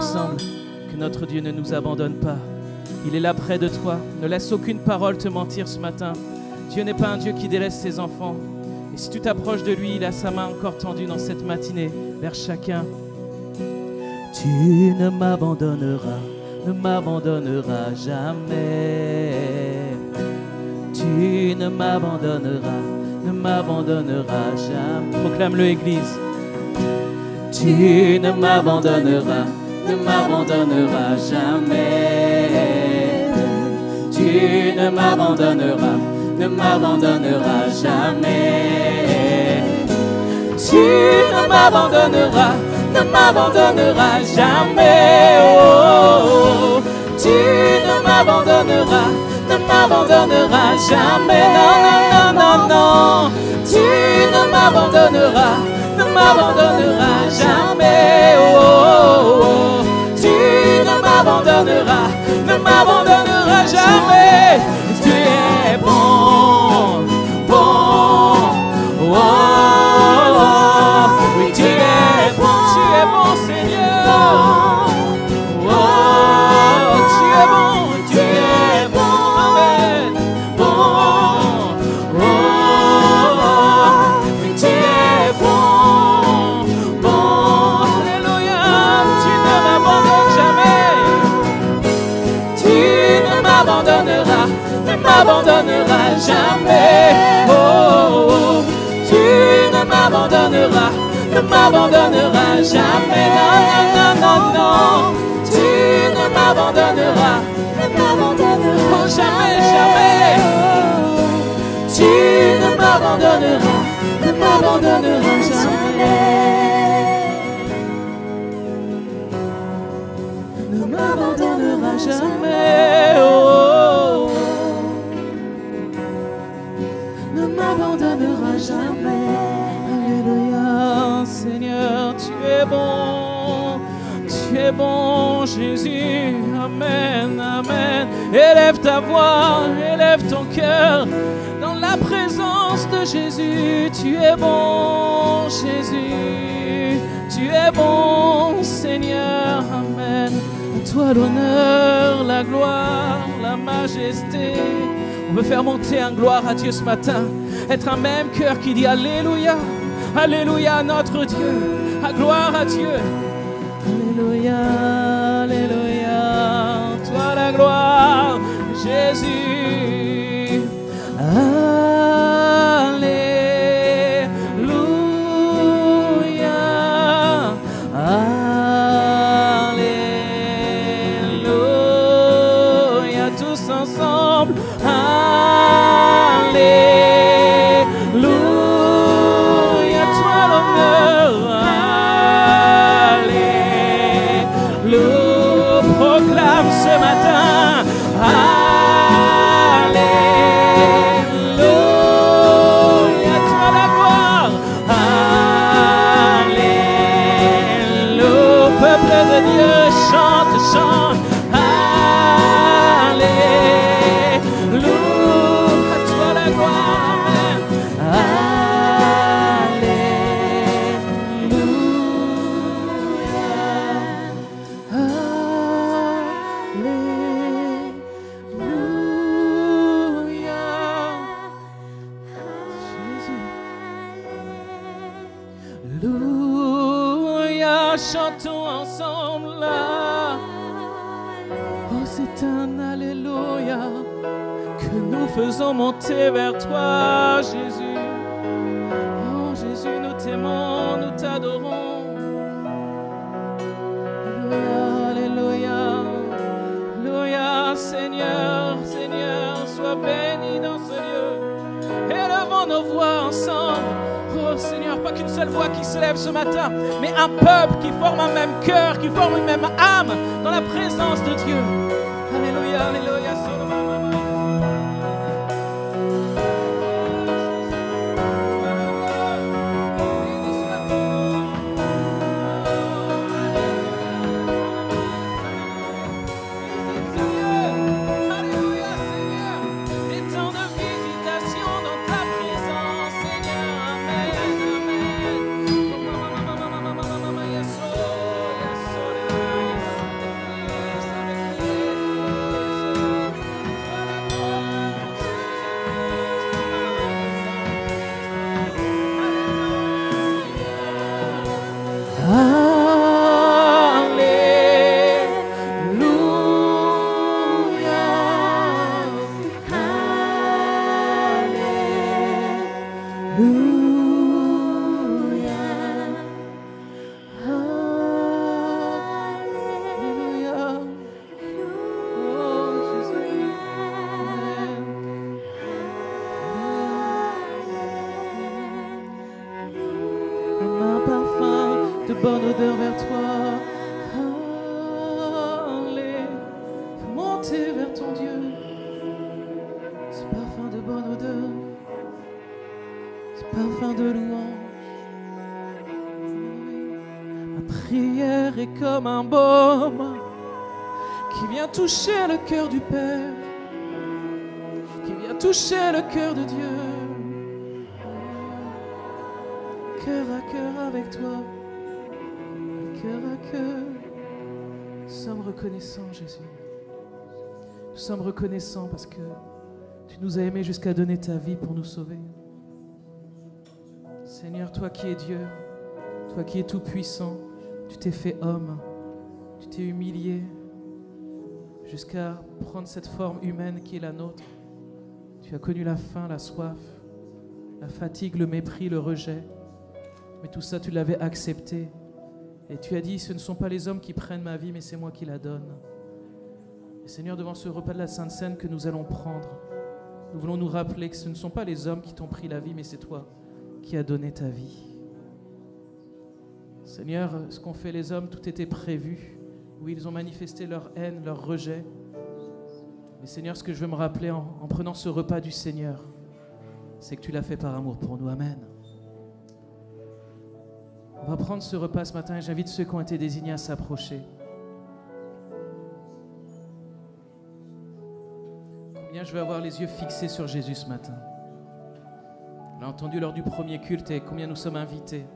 ensemble que notre Dieu ne nous abandonne pas. Il est là près de toi. Ne laisse aucune parole te mentir ce matin. Dieu n'est pas un Dieu qui délaisse ses enfants. Et si tu t'approches de lui, il a sa main encore tendue dans cette matinée vers chacun. Tu ne m'abandonneras jamais. Tu ne m'abandonneras jamais. Proclame-le, Église. Tu ne m'abandonneras jamais. Tu ne m'abandonneras jamais. Tu ne m'abandonneras jamais. Oh, tu ne m'abandonneras jamais. Non, non, non, non, non. Tu ne m'abandonneras jamais. Oh, oh, oh. Tu ne m'abandonneras jamais. Tu es bon, bon. Oh, oh, oh. Oui, tu es bon, Seigneur. Oh, tu es bon, Amen. Bon, oh, oui, tu es bon, bon. Alléluia, tu ne m'abandonnes jamais. Tu ne m'abandonneras jamais. Oh, oh, oh. Tu ne m'abandonneras jamais. Non, non, non, non. Tu ne m'abandonneras. Oh, jamais, jamais. Tu ne m'abandonneras jamais. Ne m'abandonneras jamais. Oh. Ne m'abandonneras jamais. Alléluia, Seigneur, tu es bon, Jésus. Amen, amen. Élève ta voix, élève ton cœur dans la présence de Jésus. Tu es bon, Jésus. Tu es bon, Seigneur. Amen. À toi l'honneur, la gloire, la majesté. On veut faire monter en gloire à Dieu ce matin. Être un même cœur qui dit Alléluia. Alléluia à notre Dieu. À gloire à Dieu. Alléluia, Alléluia. Toi la gloire, Jésus. Alléluia. Alléluia. Tous ensemble. Alléluia. Toi l'honneur. Alléluia. Proclame ce matin. Alléluia. Toi la gloire. Alléluia. Peuple de Dieu, chante, chante. Alléluia. À toi la gloire. Alléluia, chantons ensemble là. Oh, c'est un Alléluia que nous faisons monter vers toi, Jésus. Oh, Jésus, nous t'aimons, nous t'adorons. Alléluia, Alléluia, Alléluia, Seigneur, Seigneur, sois béni dans ce lieu. Élevons nos voix ensemble. Oh Seigneur, pas qu'une seule voix qui s'élève ce matin, mais un peuple qui forme un même cœur, qui forme une même âme dans la présence de Dieu. Alléluia, Alléluia. Bonne odeur vers toi. Allez, fais monter vers ton Dieu ce parfum de bonne odeur, ce parfum de louange. Ma prière est comme un baume qui vient toucher le cœur du Père, qui vient toucher le cœur de Dieu, cœur à cœur avec toi. Cœur à cœur, nous sommes reconnaissants, Jésus. Nous sommes reconnaissants parce que tu nous as aimés jusqu'à donner ta vie pour nous sauver. Seigneur, toi qui es Dieu, toi qui es tout-puissant, tu t'es fait homme, tu t'es humilié jusqu'à prendre cette forme humaine qui est la nôtre. Tu as connu la faim, la soif, la fatigue, le mépris, le rejet. Mais tout ça, tu l'avais accepté. Et tu as dit, ce ne sont pas les hommes qui prennent ma vie, mais c'est moi qui la donne. Et Seigneur, devant ce repas de la Sainte Seine que nous allons prendre, nous voulons nous rappeler que ce ne sont pas les hommes qui t'ont pris la vie, mais c'est toi qui as donné ta vie. Seigneur, ce qu'ont fait les hommes, tout était prévu. Oui, ils ont manifesté leur haine, leur rejet. Mais Seigneur, ce que je veux me rappeler en prenant ce repas du Seigneur, c'est que tu l'as fait par amour pour nous. Amen. On va prendre ce repas ce matin et j'invite ceux qui ont été désignés à s'approcher. Combien je vais avoir les yeux fixés sur Jésus ce matin. On l'a entendu lors du premier culte et combien nous sommes invités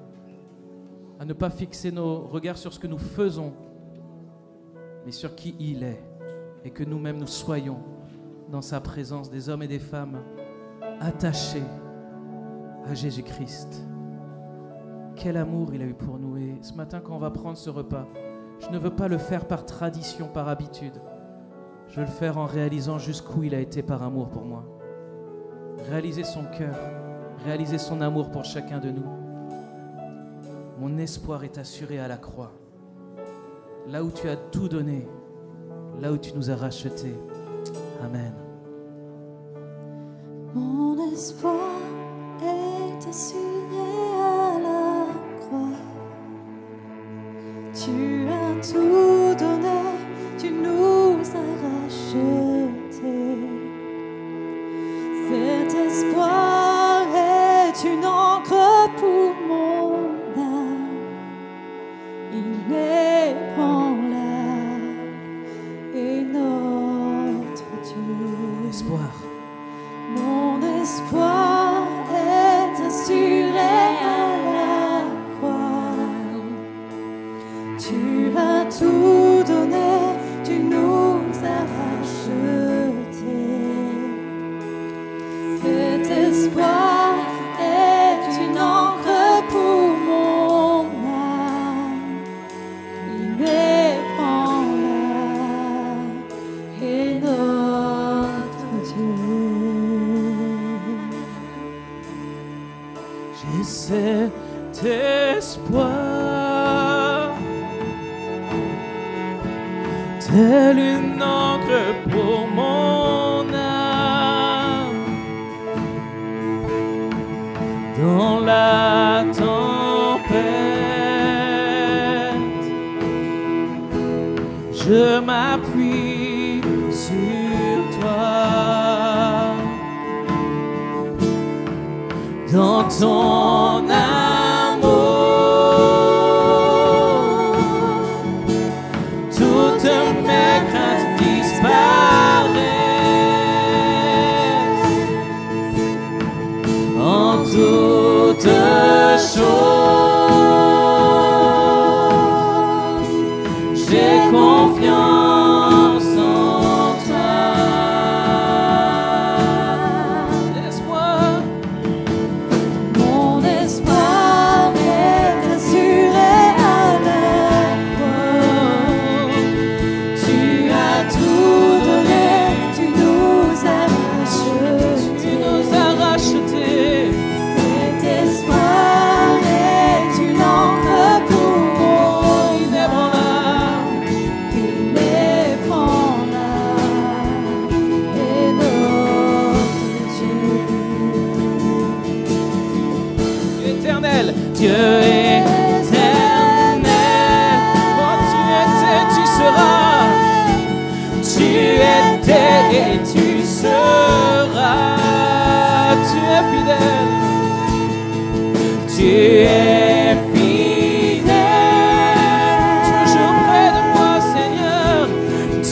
à ne pas fixer nos regards sur ce que nous faisons, mais sur qui il est et que nous-mêmes nous soyons dans sa présence, des hommes et des femmes attachés à Jésus-Christ. Quel amour il a eu pour nous. Et ce matin, quand on va prendre ce repas, je ne veux pas le faire par tradition, par habitude. Je veux le faire en réalisant jusqu'où il a été par amour pour moi. Réaliser son cœur, réaliser son amour pour chacun de nous. Mon espoir est assuré à la croix. Là où tu as tout donné, là où tu nous as rachetés. Amen. Mon espoir est assuré à la croix. Tu as tout donné, tu nous as rachetés. Cet espoir est une encre pour mon âme, inébranlable est notre Dieu. Espoir. Mon espoir est assuré à la croix. Tu as tout donné, tu nous as rachetés. Cet espoir est une encre pour mon âme, inébranlable est notre Dieu. J'ai cet espoir, telle une encre pour mon âme, dans la tempête, je m'appuie sur toi. Dans ton amour, toutes mes craintes disparaissent. En toutes choses, j'ai confiance en toi. Laisse-moi. Mon Dieu éternel. Oh, tu étais, tu seras. Tu étais et tu seras. Tu es fidèle. Tu es fidèle. Toujours près de moi, Seigneur.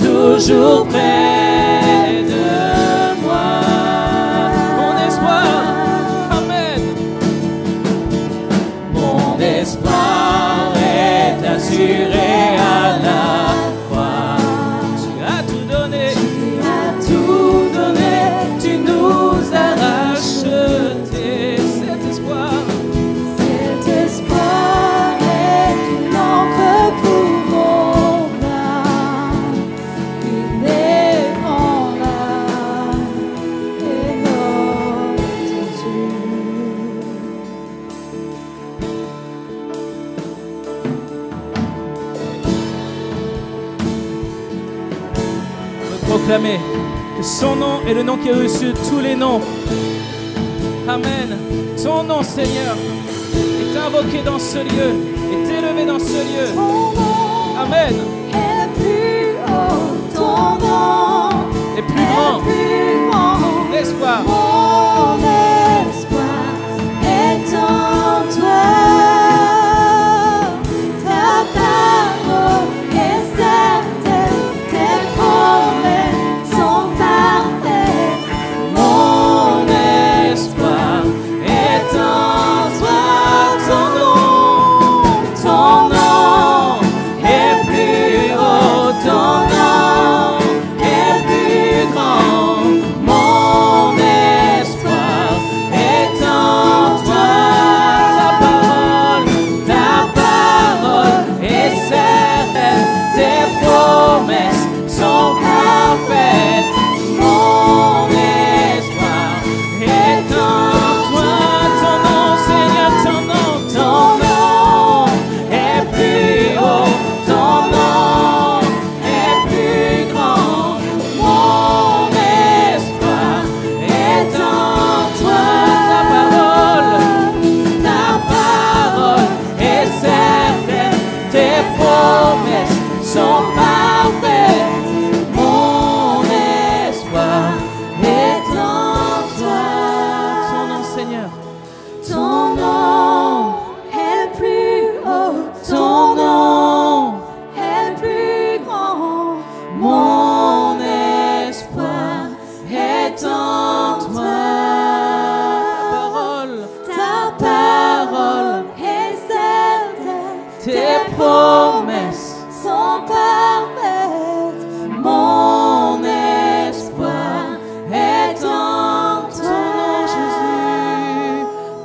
Toujours près de moi. Mon espoir, amen. Mon espoir est assuré à la croix. Tu as tout donné, tu nous as racheté. Cet espoir est une encre pour mon âme, inébranlable et notre Dieu. proclamer que son nom est le nom qui est au-dessus de tous les noms. Amen. Ton nom, Seigneur, est invoqué dans ce lieu, est élevé dans ce lieu. Amen. Est plus haut, ton nom Et plus grand. L'espoir. Mon espoir est en toi. Ta parole est certaine, tes promesses sont parfaites. Mon espoir est en toi. Ton nom est plus haut, ton nom est plus grand. Mon espoir est en toi. Ta parole est certaine, tes promesses sont parfaites. Mon espoir est en toi. Ton nom, Seigneur, ton nom est plus haut, ton nom est plus grand. Mon espoir est en toi. Ta parole est certaine, tes promesses sont parfaites. Mon espoir est en toi. Ton nom, Seigneur. Ton nom est le plus haut, ton nom est le plus grand. Mon espoir est en toi. Ta parole est certaine, Tes promesses sont parfaites. Mon espoir est en toi.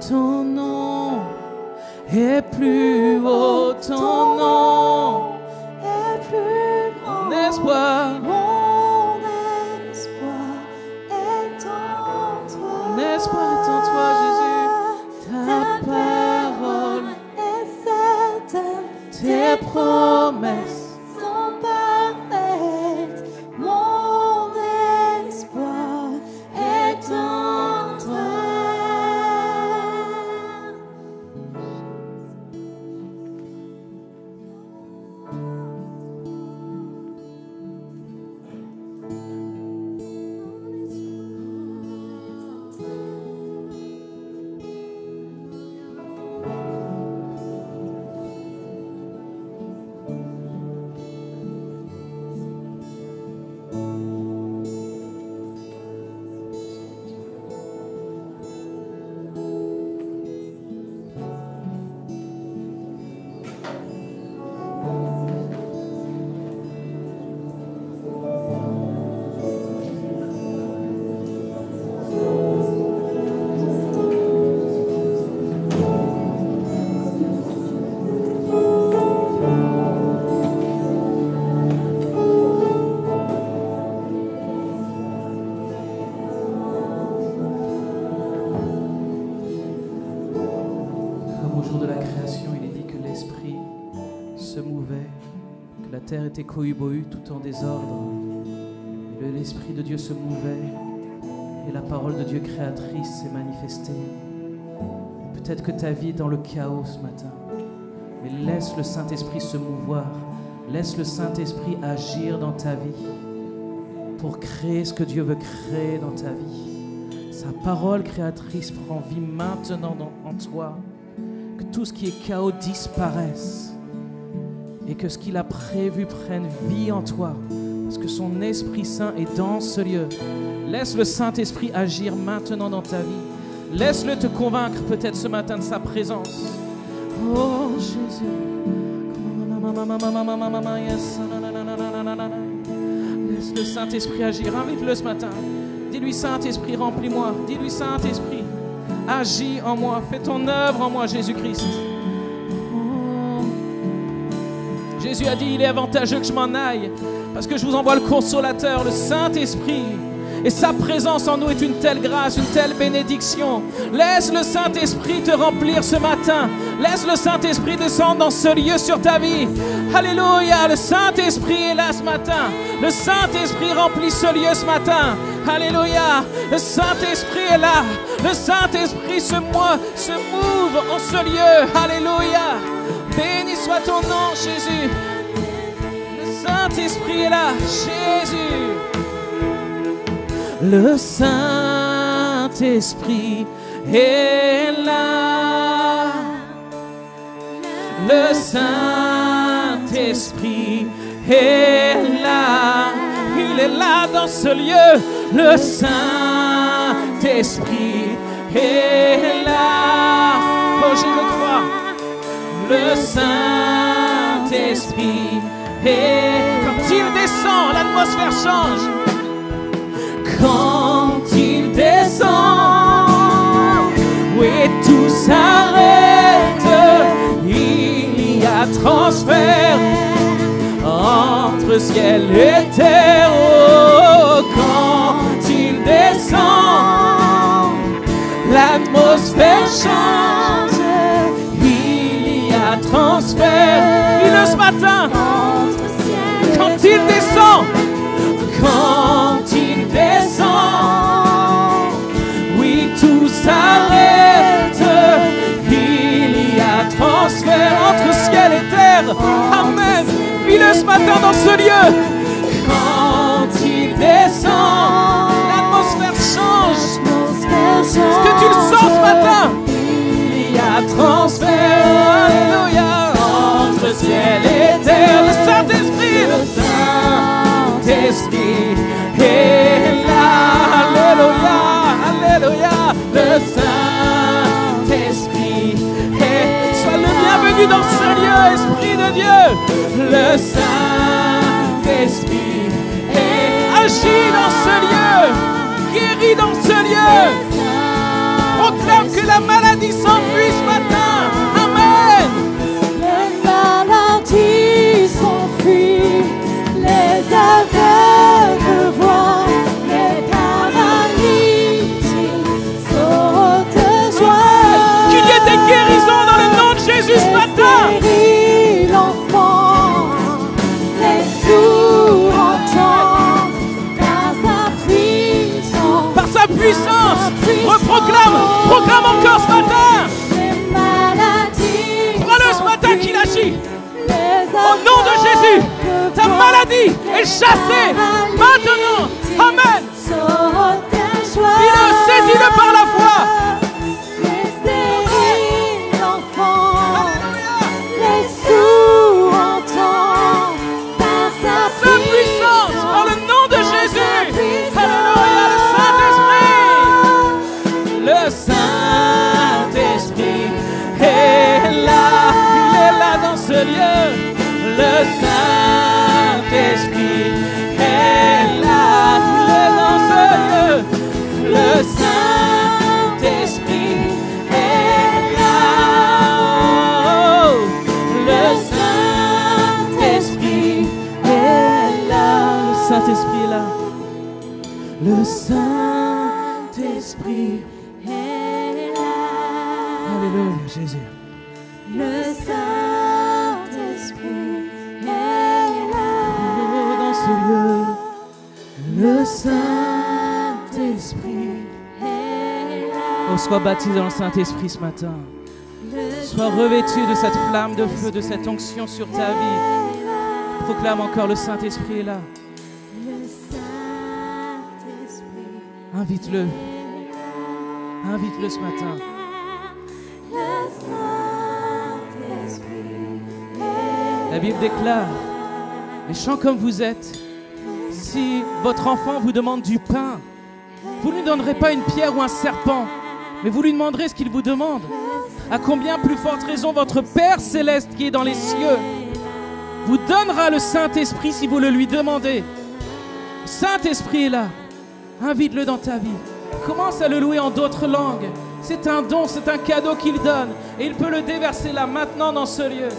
ton nom est plus haut, ton nom est plus grand. mon espoir, Mon espoir est en toi. mon espoir est en toi, Jésus. Ta parole, est certaine, tes promesses sont parfaites. Mon espoir est en toi. Comme au jour de la création, il est dit que l'Esprit se mouvait, que la terre était cohue-bohue tout en désordre. Et l'Esprit de Dieu se mouvait et la parole de Dieu créatrice s'est manifestée. Peut-être que ta vie est dans le chaos ce matin. Mais laisse le Saint-Esprit se mouvoir. Laisse le Saint-Esprit agir dans ta vie pour créer ce que Dieu veut créer dans ta vie. Sa parole créatrice prend vie maintenant en toi. Que tout ce qui est chaos disparaisse et que ce qu'il a prévu prenne vie en toi. Parce que son Esprit Saint est dans ce lieu. Laisse le Saint-Esprit agir maintenant dans ta vie. Laisse-le te convaincre peut-être ce matin de sa présence. Oh Jésus. Laisse le Saint-Esprit agir. Invite-le ce matin. Dis-lui, Saint-Esprit, remplis-moi. Dis-lui, Saint-Esprit, agis en moi. Fais ton œuvre en moi, Jésus-Christ. Oh. Jésus a dit, il est avantageux que je m'en aille, parce que je vous envoie le Consolateur, le Saint-Esprit. Et sa présence en nous est une telle grâce, une telle bénédiction. Laisse le Saint-Esprit te remplir ce matin. Laisse le Saint-Esprit descendre dans ce lieu sur ta vie. Alléluia, le Saint-Esprit est là ce matin. Le Saint-Esprit remplit ce lieu ce matin. Alléluia, le Saint-Esprit est là. Le Saint-Esprit se mouve en ce lieu. Alléluia, béni soit ton nom, Jésus. Le Saint-Esprit est là, Jésus. Le Saint-Esprit est là. Le Saint-Esprit est là. Il est là dans ce lieu. Le Saint-Esprit est là. Oh, je le crois. Le Saint-Esprit est... Quand il descend, l'atmosphère change. Quand il descend, oui, tout s'arrête. Il y a transfert entre ciel et terre. Oh, quand il descend, l'atmosphère change. Il y a transfert. Dis-le ce matin. Quand il descend, quand il descend, oui, tout s'arrête. Il y a transfert entre ciel et terre. Amen. Vis-le ce matin dans ce lieu. Quand il descend, l'atmosphère change. Est-ce que tu le sens ce matin? Il y a transfert. Alléluia. Entre ciel et terre. Le Saint-Esprit, le Saint-Esprit est là. Alléluia, alléluia. Le Saint-Esprit est... Sois le bienvenu dans ce lieu, Esprit de Dieu. Le Saint-Esprit est... Agis dans ce lieu. Guéris dans ce lieu. Proclame que la maladie s'enfuit ce matin. Amen. Les maladies s'enfuient, les aveugles voient, les paralytiques sautent de joie. Qu'il y ait des guérisons dans le nom de Jésus ce matin. Guéris l'enfant, les sourds entendent Par sa puissance. Proclame encore ce matin. Crois-le ce matin qu'il agit. Au nom de Jésus, ta maladie est chassée maintenant. Amen. Dis-le, saisis-le par la foi. Les sourds entendent par sa puissance, par le nom de Jésus. Alléluia, le Saint-Esprit est là. Il est là dans ce lieu. Le Saint-Esprit est là. Il est dans ce lieu. Le Saint-Esprit est là. Oh, le Saint-Esprit est là. Le Saint-Esprit est là. Le Saint-Esprit est là. Alléluia, Jésus. Le Saint-Esprit est là. Oh, dans ce lieu, le Saint-Esprit est là. Oh, sois baptisé dans le Saint-Esprit ce matin. Sois revêtu de cette flamme de feu, de cette onction sur ta vie. Proclame encore, le Saint-Esprit est là. Invite-le. Invite-le ce matin. La Bible déclare, méchants comme vous êtes, si votre enfant vous demande du pain, vous ne lui donnerez pas une pierre ou un serpent, mais vous lui demanderez ce qu'il vous demande. À combien plus forte raison votre Père céleste qui est dans les cieux vous donnera le Saint-Esprit si vous le lui demandez. Le Saint-Esprit est là. Invite-le dans ta vie. Commence à le louer en d'autres langues. C'est un don, c'est un cadeau qu'il donne. Et il peut le déverser là, maintenant, dans ce lieu.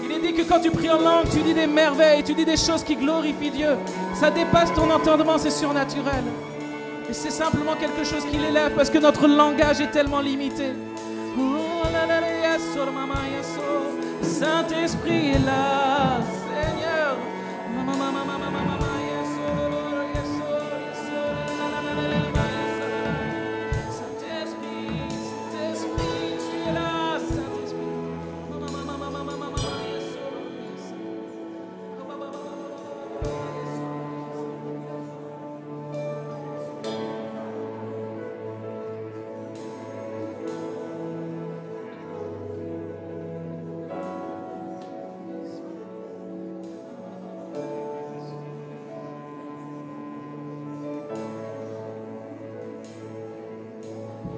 Il est dit que quand tu pries en langue, tu dis des merveilles, tu dis des choses qui glorifient Dieu. Ça dépasse ton entendement, c'est surnaturel. Et c'est simplement quelque chose qui l'élève parce que notre langage est tellement limité. Saint-Esprit est là, Seigneur.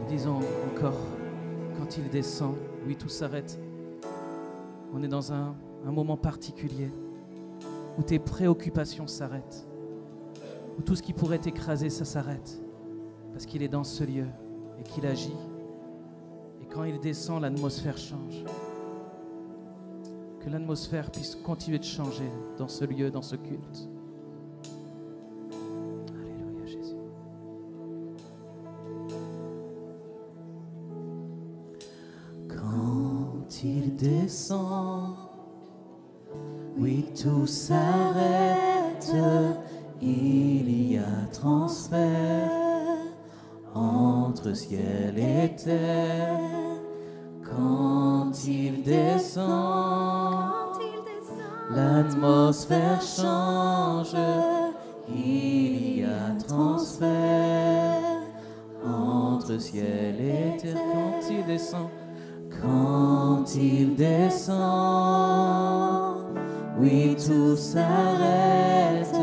Disons encore, quand il descend, oui, tout s'arrête. On est dans un moment particulier où tes préoccupations s'arrêtent, où tout ce qui pourrait t'écraser, ça s'arrête, parce qu'il est dans ce lieu et qu'il agit. Et quand il descend, l'atmosphère change. Que l'atmosphère puisse continuer de changer dans ce lieu, dans ce culte. Il descend, oui, tout s'arrête, il y a transfert entre ciel et terre. Quand il descend, l'atmosphère change, il y a transfert entre ciel et terre. Quand il descend, quand il descend, oui, tout s'arrête,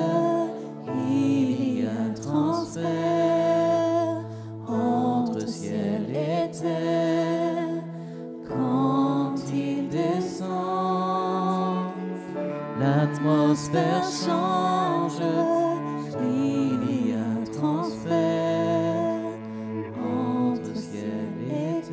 il y a transfert entre ciel et terre. Quand il descend, l'atmosphère change, il y a transfert entre ciel et terre.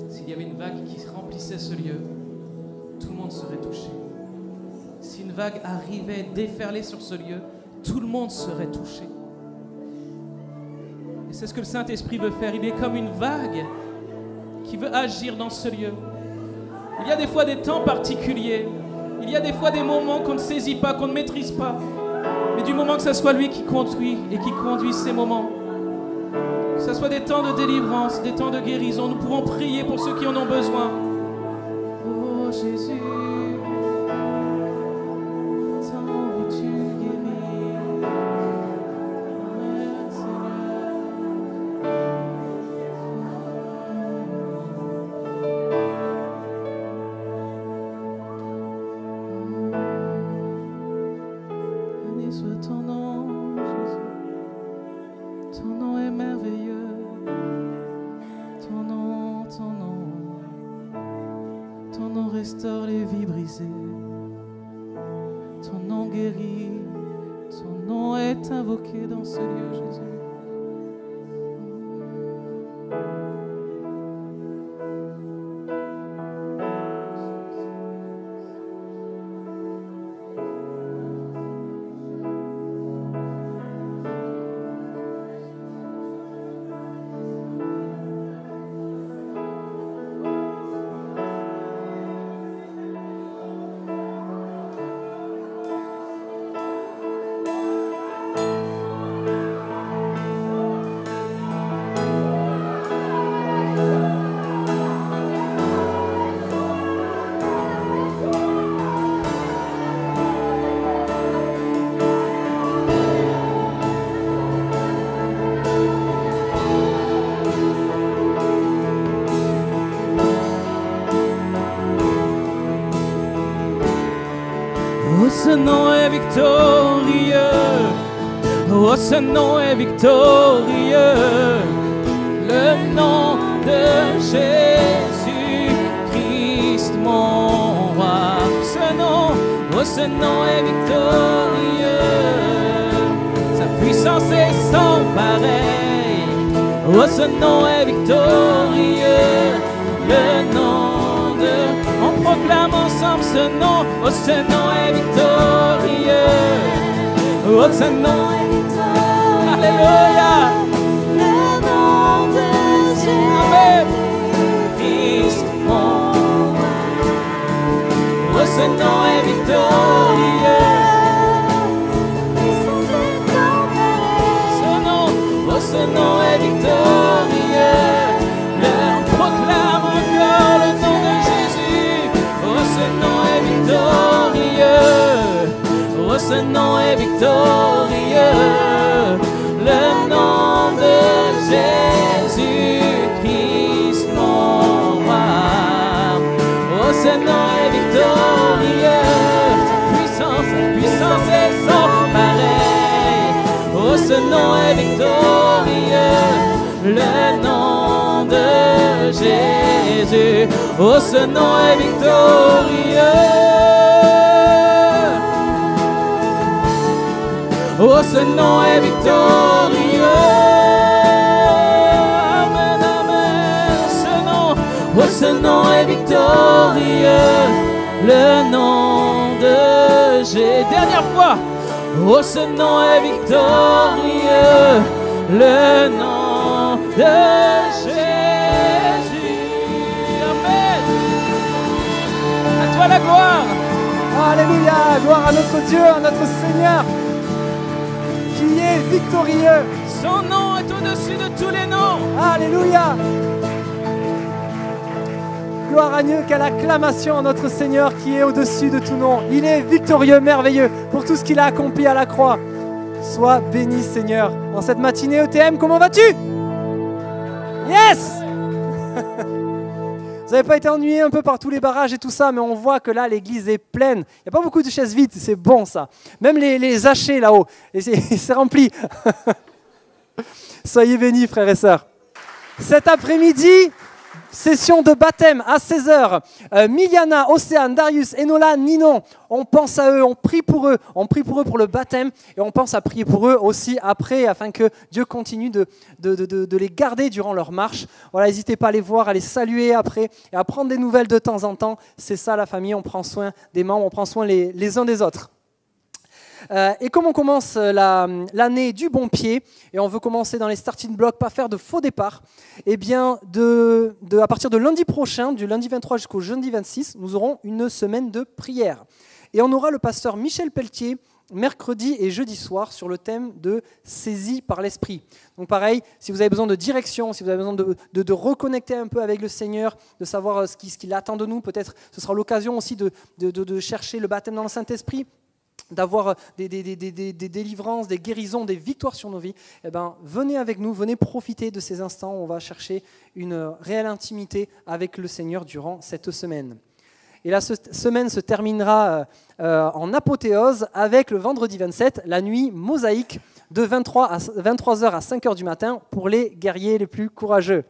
S'il y avait une vague qui remplissait ce lieu, tout le monde serait touché. Si une vague arrivait, déferlait sur ce lieu, tout le monde serait touché. Et c'est ce que le Saint-Esprit veut faire. Il est comme une vague qui veut agir dans ce lieu. Il y a des fois des temps particuliers. Il y a des fois des moments qu'on ne saisit pas, qu'on ne maîtrise pas. Mais du moment que ce soit lui qui conduit et qui conduit ces moments, que ce soit des temps de délivrance, des temps de guérison, nous pouvons prier pour ceux qui en ont besoin. Oh Jésus. soit ton nom, Jésus. Ton nom est merveilleux. Ton nom, ton nom. Ton nom restaure les vies brisées. Ton nom guérit. Ton nom est invoqué dans ce lieu, Jésus. Oh, ce nom est victorieux. Oh, ce nom est victorieux. Le nom de Jésus-Christ, mon roi. Oh, ce nom est victorieux. Sa puissance est sans pareil. Oh, ce nom est victorieux. Le nom de... On proclame ensemble ce nom. Oh, ce nom est victorieux. Oh, ce nom est victorieux. Alléluia. Le nom de Jésus-Christ, mon roi. Oh, ce nom est victorieux. Ce nom, oh, ce nom est victorieux. On proclame encore le nom de Jésus. Oh, ce nom est victorieux. Oh, ce nom est victorieux. Le nom de Jésus-Christ, mon roi. Oh, ce nom est victorieux. Sa puissance est sans pareil. Oh, ce nom est victorieux. Le nom de Jésus. Oh, ce nom est victorieux. Oh, ce nom est victorieux. Amen, amen. Oh, ce nom est victorieux. Le nom de Jésus. Dernière fois. Oh, ce nom est victorieux. Le nom de Jésus. Amen. À toi la gloire. Alléluia, gloire à notre Dieu, à notre Seigneur, qui est victorieux. Son nom est au-dessus de tous les noms. Alléluia. Gloire à Dieu, quelle acclamation à notre Seigneur qui est au-dessus de tout nom. Il est victorieux, merveilleux pour tout ce qu'il a accompli à la croix. Sois béni, Seigneur. En cette matinée ETM, comment vas-tu? Yes. Vous n'avez pas été ennuyés un peu par tous les barrages et tout ça, mais on voit que là, l'église est pleine. Il n'y a pas beaucoup de chaises vides, c'est bon ça. Même les hachés là-haut, et c'est rempli. Soyez bénis, frères et sœurs. Cet après-midi, session de baptême à 16h. Miliana, Océane, Darius, Enola, Ninon, on pense à eux, on prie pour eux pour le baptême et on pense à prier pour eux aussi après afin que Dieu continue de les garder durant leur marche. Voilà, n'hésitez pas à les voir, à les saluer après et à prendre des nouvelles de temps en temps. C'est ça la famille, on prend soin des membres, on prend soin les uns des autres. Et comme on commence l'année du bon pied, et on veut commencer dans les starting blocks, pas faire de faux départ, eh bien, à partir de lundi prochain, du lundi 23 jusqu'au jeudi 26, nous aurons une semaine de prière. Et on aura le pasteur Michel Pelletier, mercredi et jeudi soir, sur le thème de saisie par l'esprit. Donc pareil, si vous avez besoin de direction, si vous avez besoin de reconnecter un peu avec le Seigneur, de savoir ce qu'il attend de nous, peut-être ce sera l'occasion aussi de chercher le baptême dans le Saint-Esprit, d'avoir des délivrances, des guérisons, des victoires sur nos vies, eh ben, venez avec nous, venez profiter de ces instants où on va chercher une réelle intimité avec le Seigneur durant cette semaine. Et la semaine se terminera en apothéose avec le vendredi 27, la nuit mosaïque de 23h à 5h du matin pour les guerriers les plus courageux.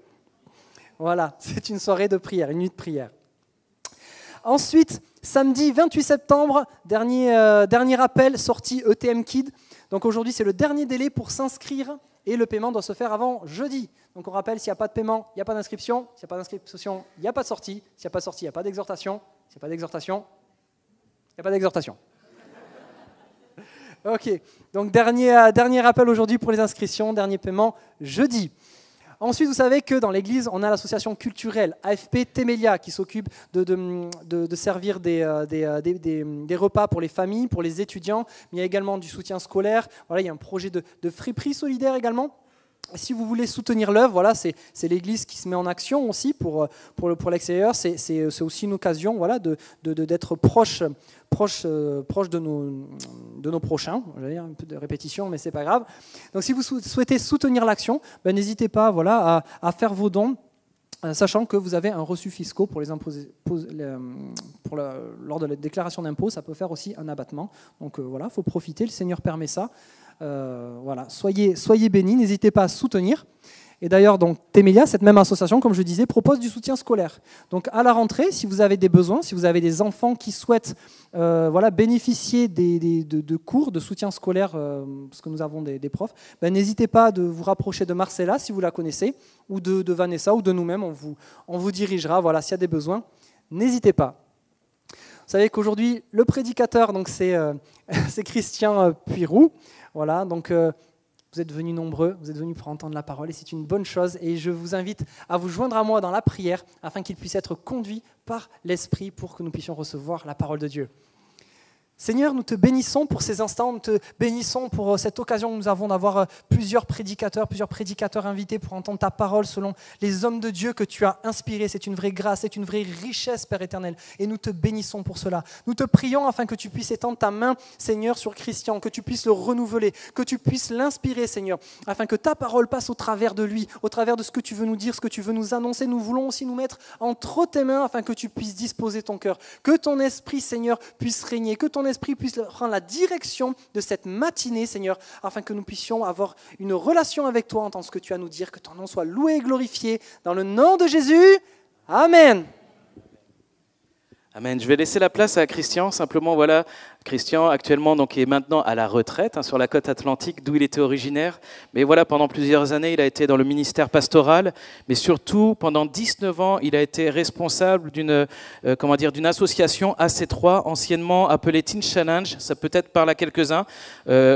Voilà, c'est une soirée de prière, une nuit de prière. Ensuite, samedi 28 septembre, dernier appel, sortie ETM Kid. Donc aujourd'hui, c'est le dernier délai pour s'inscrire et le paiement doit se faire avant jeudi. Donc on rappelle, s'il n'y a pas de paiement, il n'y a pas d'inscription. S'il n'y a pas d'inscription, il n'y a pas de sortie. S'il n'y a pas de sortie, il n'y a pas d'exhortation. S'il n'y a pas d'exhortation, il n'y a pas d'exhortation. Ok, donc dernier appel aujourd'hui pour les inscriptions, dernier paiement jeudi. Ensuite, vous savez que dans l'église, on a l'association culturelle AFP Témélia qui s'occupe de servir des repas pour les familles, pour les étudiants, mais il y a également du soutien scolaire. Voilà, il y a un projet de friperie solidaire également. Si vous voulez soutenir l'œuvre, voilà, c'est l'église qui se met en action aussi pour l'extérieur. C'est aussi une occasion, voilà, d'être proche de nos prochains. J'allais dire un peu de répétition, mais c'est pas grave. Donc si vous souhaitez soutenir l'action, n'hésitez pas, voilà, à faire vos dons, sachant que vous avez un reçu fiscal pour les imposer, lors de la déclaration d'impôt, ça peut faire aussi un abattement. Donc voilà, il faut profiter, le Seigneur permet ça. Voilà, soyez bénis, n'hésitez pas à soutenir. Et d'ailleurs, donc Témélia, cette même association, comme je disais, propose du soutien scolaire. Donc à la rentrée, si vous avez des besoins, si vous avez des enfants qui souhaitent bénéficier de cours de soutien scolaire, parce que nous avons des profs, n'hésitez pas à vous rapprocher de Marcella, si vous la connaissez, ou de Vanessa, ou de nous-mêmes, on vous dirigera. Voilà, s'il y a des besoins, n'hésitez pas. Vous savez qu'aujourd'hui, le prédicateur, donc c'est Christian Puiroux. Voilà, donc vous êtes venus nombreux, vous êtes venus pour entendre la parole et c'est une bonne chose. Et je vous invite à vous joindre à moi dans la prière afin qu'il puisse être conduit par l'Esprit pour que nous puissions recevoir la parole de Dieu. Seigneur, nous te bénissons pour ces instants, nous te bénissons pour cette occasion que nous avons d'avoir plusieurs prédicateurs invités pour entendre ta parole selon les hommes de Dieu que tu as inspirés. C'est une vraie grâce, c'est une vraie richesse, Père éternel, et nous te bénissons pour cela. Nous te prions afin que tu puisses étendre ta main, Seigneur, sur Christian, que tu puisses le renouveler, que tu puisses l'inspirer, Seigneur, afin que ta parole passe au travers de lui, au travers de ce que tu veux nous dire, ce que tu veux nous annoncer. Nous voulons aussi nous mettre entre tes mains afin que tu puisses disposer ton cœur, que ton esprit, Seigneur, puisse régner, que ton esprit puisse prendre la direction de cette matinée, Seigneur, afin que nous puissions avoir une relation avec toi, entendre ce que tu as à nous dire, que ton nom soit loué et glorifié. Dans le nom de Jésus, Amen. Amen. Je vais laisser la place à Christian. Simplement, voilà, Christian actuellement donc est maintenant à la retraite sur la côte atlantique d'où il était originaire. Mais voilà, pendant plusieurs années, il a été dans le ministère pastoral. Mais surtout, pendant 19 ans, il a été responsable d'une association AC3, anciennement appelée Teen Challenge. Ça peut-être parle à quelques-uns.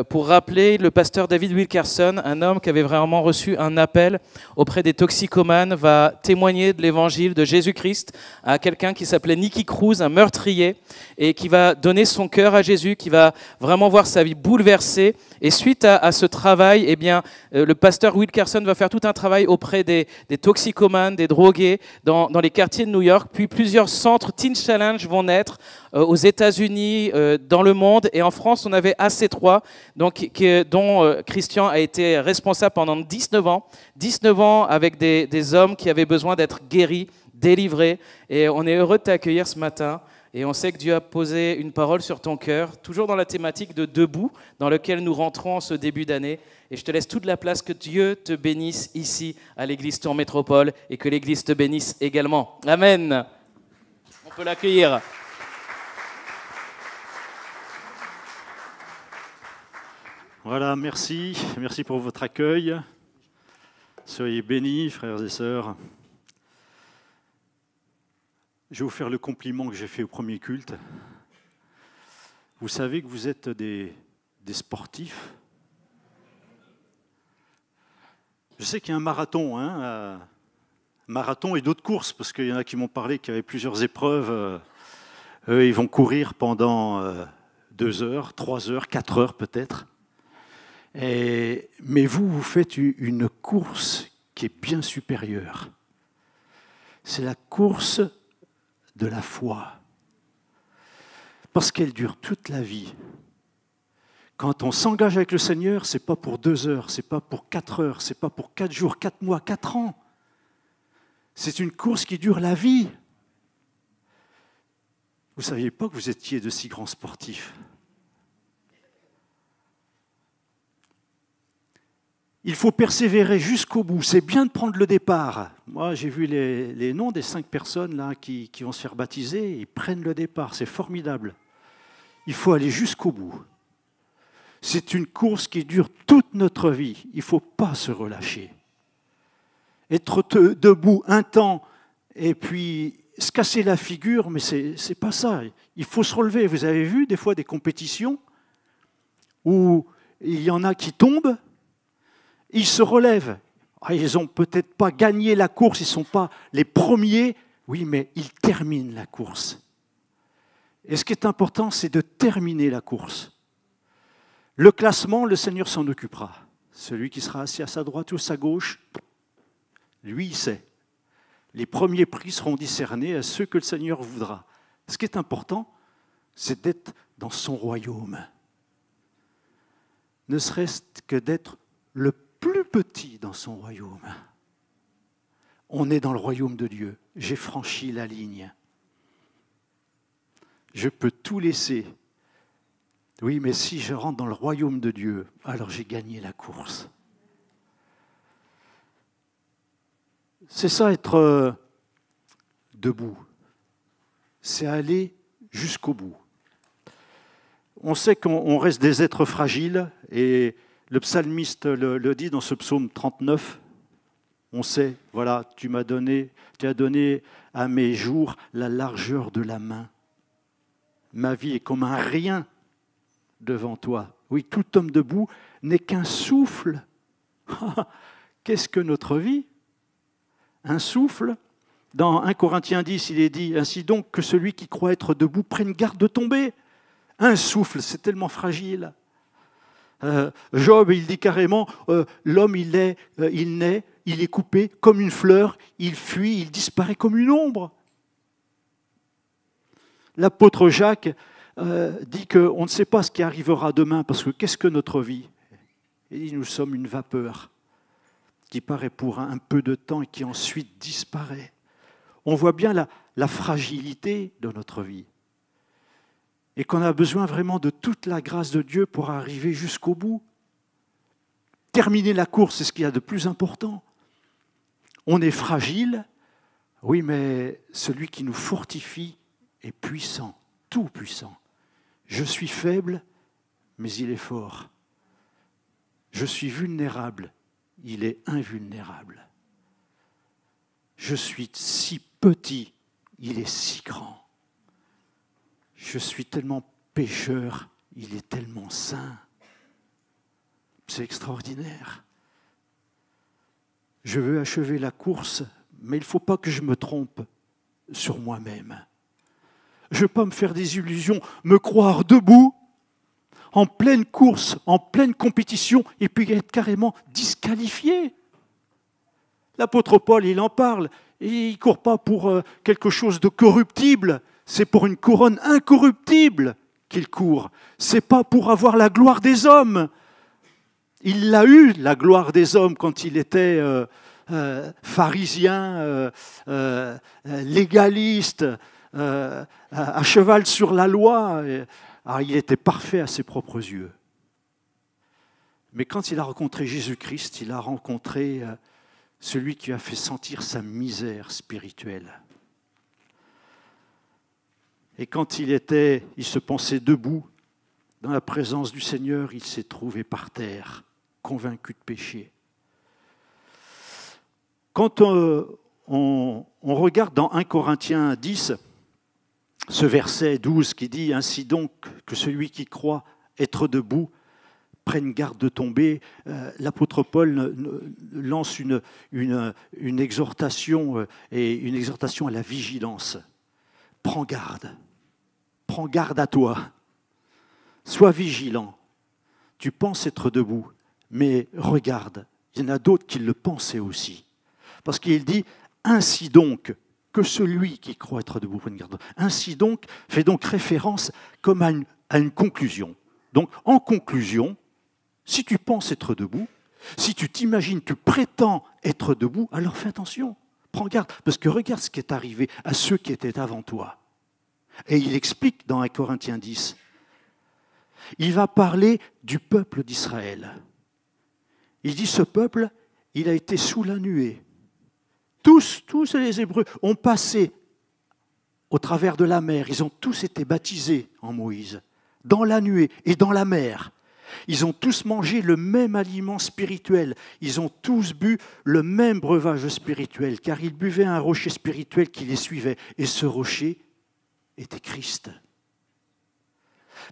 Pour rappeler le pasteur David Wilkerson, un homme qui avait vraiment reçu un appel auprès des toxicomanes, va témoigner de l'évangile de Jésus-Christ à quelqu'un qui s'appelait Nicky Cruz, un meurtrier, et qui va donner son cœur à Jésus, qui va vraiment voir sa vie bouleversée. Et suite à ce travail, eh bien, le pasteur Wilkerson va faire tout un travail auprès des toxicomanes, des drogués dans les quartiers de New York. Puis plusieurs centres Teen Challenge vont naître aux États-Unis, dans le monde. Et en France, on avait AC3, dont Christian a été responsable pendant 19 ans. 19 ans avec des hommes qui avaient besoin d'être guéris, délivrés. Et on est heureux de t'accueillir ce matin. Et on sait que Dieu a posé une parole sur ton cœur, toujours dans la thématique de Debout, dans lequel nous rentrons en ce début d'année. Et je te laisse toute la place, que Dieu te bénisse ici à l'Église Tours Métropole et que l'Église te bénisse également. Amen. On peut l'accueillir. Voilà, merci pour votre accueil. Soyez bénis, frères et sœurs. Je vais vous faire le compliment que j'ai fait au premier culte. Vous savez que vous êtes des sportifs. Je sais qu'il y a un marathon, marathon et d'autres courses, parce qu'il y en a qui m'ont parlé qu'il y avait plusieurs épreuves. Eux, ils vont courir pendant 2 heures, 3 heures, 4 heures peut-être. Mais vous faites une course qui est bien supérieure. C'est la course de la foi, parce qu'elle dure toute la vie. Quand on s'engage avec le Seigneur, ce n'est pas pour 2 heures, ce n'est pas pour 4 heures, ce n'est pas pour 4 jours, 4 mois, 4 ans. C'est une course qui dure la vie. Vous ne saviez pas que vous étiez de si grands sportifs. Il faut persévérer jusqu'au bout. C'est bien de prendre le départ. Moi, j'ai vu les noms des 5 personnes là, qui vont se faire baptiser. Ils prennent le départ. C'est formidable. Il faut aller jusqu'au bout. C'est une course qui dure toute notre vie. Il ne faut pas se relâcher. Être debout un temps et puis se casser la figure, mais ce n'est pas ça. Il faut se relever. Vous avez vu des fois des compétitions où il y en a qui tombent, ils se relèvent. Ils n'ont peut-être pas gagné la course, ils ne sont pas les premiers, oui, mais ils terminent la course. Et ce qui est important, c'est de terminer la course. Le classement, le Seigneur s'en occupera. Celui qui sera assis à sa droite ou à sa gauche, lui, il sait. Les premiers prix seront discernés à ceux que le Seigneur voudra. Ce qui est important, c'est d'être dans son royaume. Ne serait-ce que d'être le plus petit dans son royaume. On est dans le royaume de Dieu. J'ai franchi la ligne. Je peux tout laisser. Oui, mais si je rentre dans le royaume de Dieu, alors j'ai gagné la course. C'est ça, être debout. C'est aller jusqu'au bout. On sait qu'on reste des êtres fragiles, et le psalmiste le dit dans ce psaume 39. On sait, voilà, tu as donné à mes jours la largeur de la main. Ma vie est comme un rien devant toi. Oui, tout homme debout n'est qu'un souffle. Qu'est-ce que notre vie ? Un souffle. Dans 1 Corinthiens 10, il est dit « Ainsi donc que celui qui croit être debout prenne garde de tomber ». Un souffle, c'est tellement fragile. Job, il dit carrément l'homme, il naît, il est coupé comme une fleur, il fuit, il disparaît comme une ombre. L'apôtre Jacques dit qu'on ne sait pas ce qui arrivera demain, parce que qu'est-ce que notre vie ? Il dit nous sommes une vapeur qui paraît pour un peu de temps et qui ensuite disparaît. On voit bien la fragilité de notre vie et qu'on a besoin vraiment de toute la grâce de Dieu pour arriver jusqu'au bout. Terminer la course, c'est ce qu'il y a de plus important. On est fragile, oui, mais celui qui nous fortifie est puissant, tout puissant. Je suis faible, mais il est fort. Je suis vulnérable, il est invulnérable. Je suis si petit, il est si grand. Je suis tellement pécheur, il est tellement saint. C'est extraordinaire. Je veux achever la course, mais il ne faut pas que je me trompe sur moi-même. Je ne veux pas me faire des illusions, me croire debout, en pleine course, en pleine compétition, et puis être carrément disqualifié. L'apôtre Paul, il en parle, et il ne court pas pour quelque chose de corruptible, c'est pour une couronne incorruptible qu'il court. Ce n'est pas pour avoir la gloire des hommes. Il l'a eu, la gloire des hommes, quand il était pharisien, légaliste, à cheval sur la loi. Alors, il était parfait à ses propres yeux. Mais quand il a rencontré Jésus-Christ, il a rencontré celui qui a fait sentir sa misère spirituelle. Et quand il se pensait debout, dans la présence du Seigneur, il s'est trouvé par terre, convaincu de péché. Quand on regarde dans 1 Corinthiens 10, ce verset 12 qui dit « Ainsi donc que celui qui croit être debout prenne garde de tomber », l'apôtre Paul lance une exhortation et une exhortation à la vigilance. Prends garde à toi, sois vigilant. Tu penses être debout, mais regarde, il y en a d'autres qui le pensaient aussi. Parce qu'il dit « Ainsi donc que celui qui croit être debout prenne garde ». Ainsi donc fait donc référence comme à une conclusion. Donc en conclusion, si tu penses être debout, si tu t'imagines, tu prétends être debout, alors fais attention, prends garde, parce que regarde ce qui est arrivé à ceux qui étaient avant toi. Et il explique dans 1 Corinthiens 10, il va parler du peuple d'Israël. Il dit, ce peuple, il a été sous la nuée. Tous les Hébreux ont passé au travers de la mer. Ils ont tous été baptisés en Moïse, dans la nuée et dans la mer. Ils ont tous mangé le même aliment spirituel. Ils ont tous bu le même breuvage spirituel, car ils buvaient un rocher spirituel qui les suivait. Et ce rocher était Christ.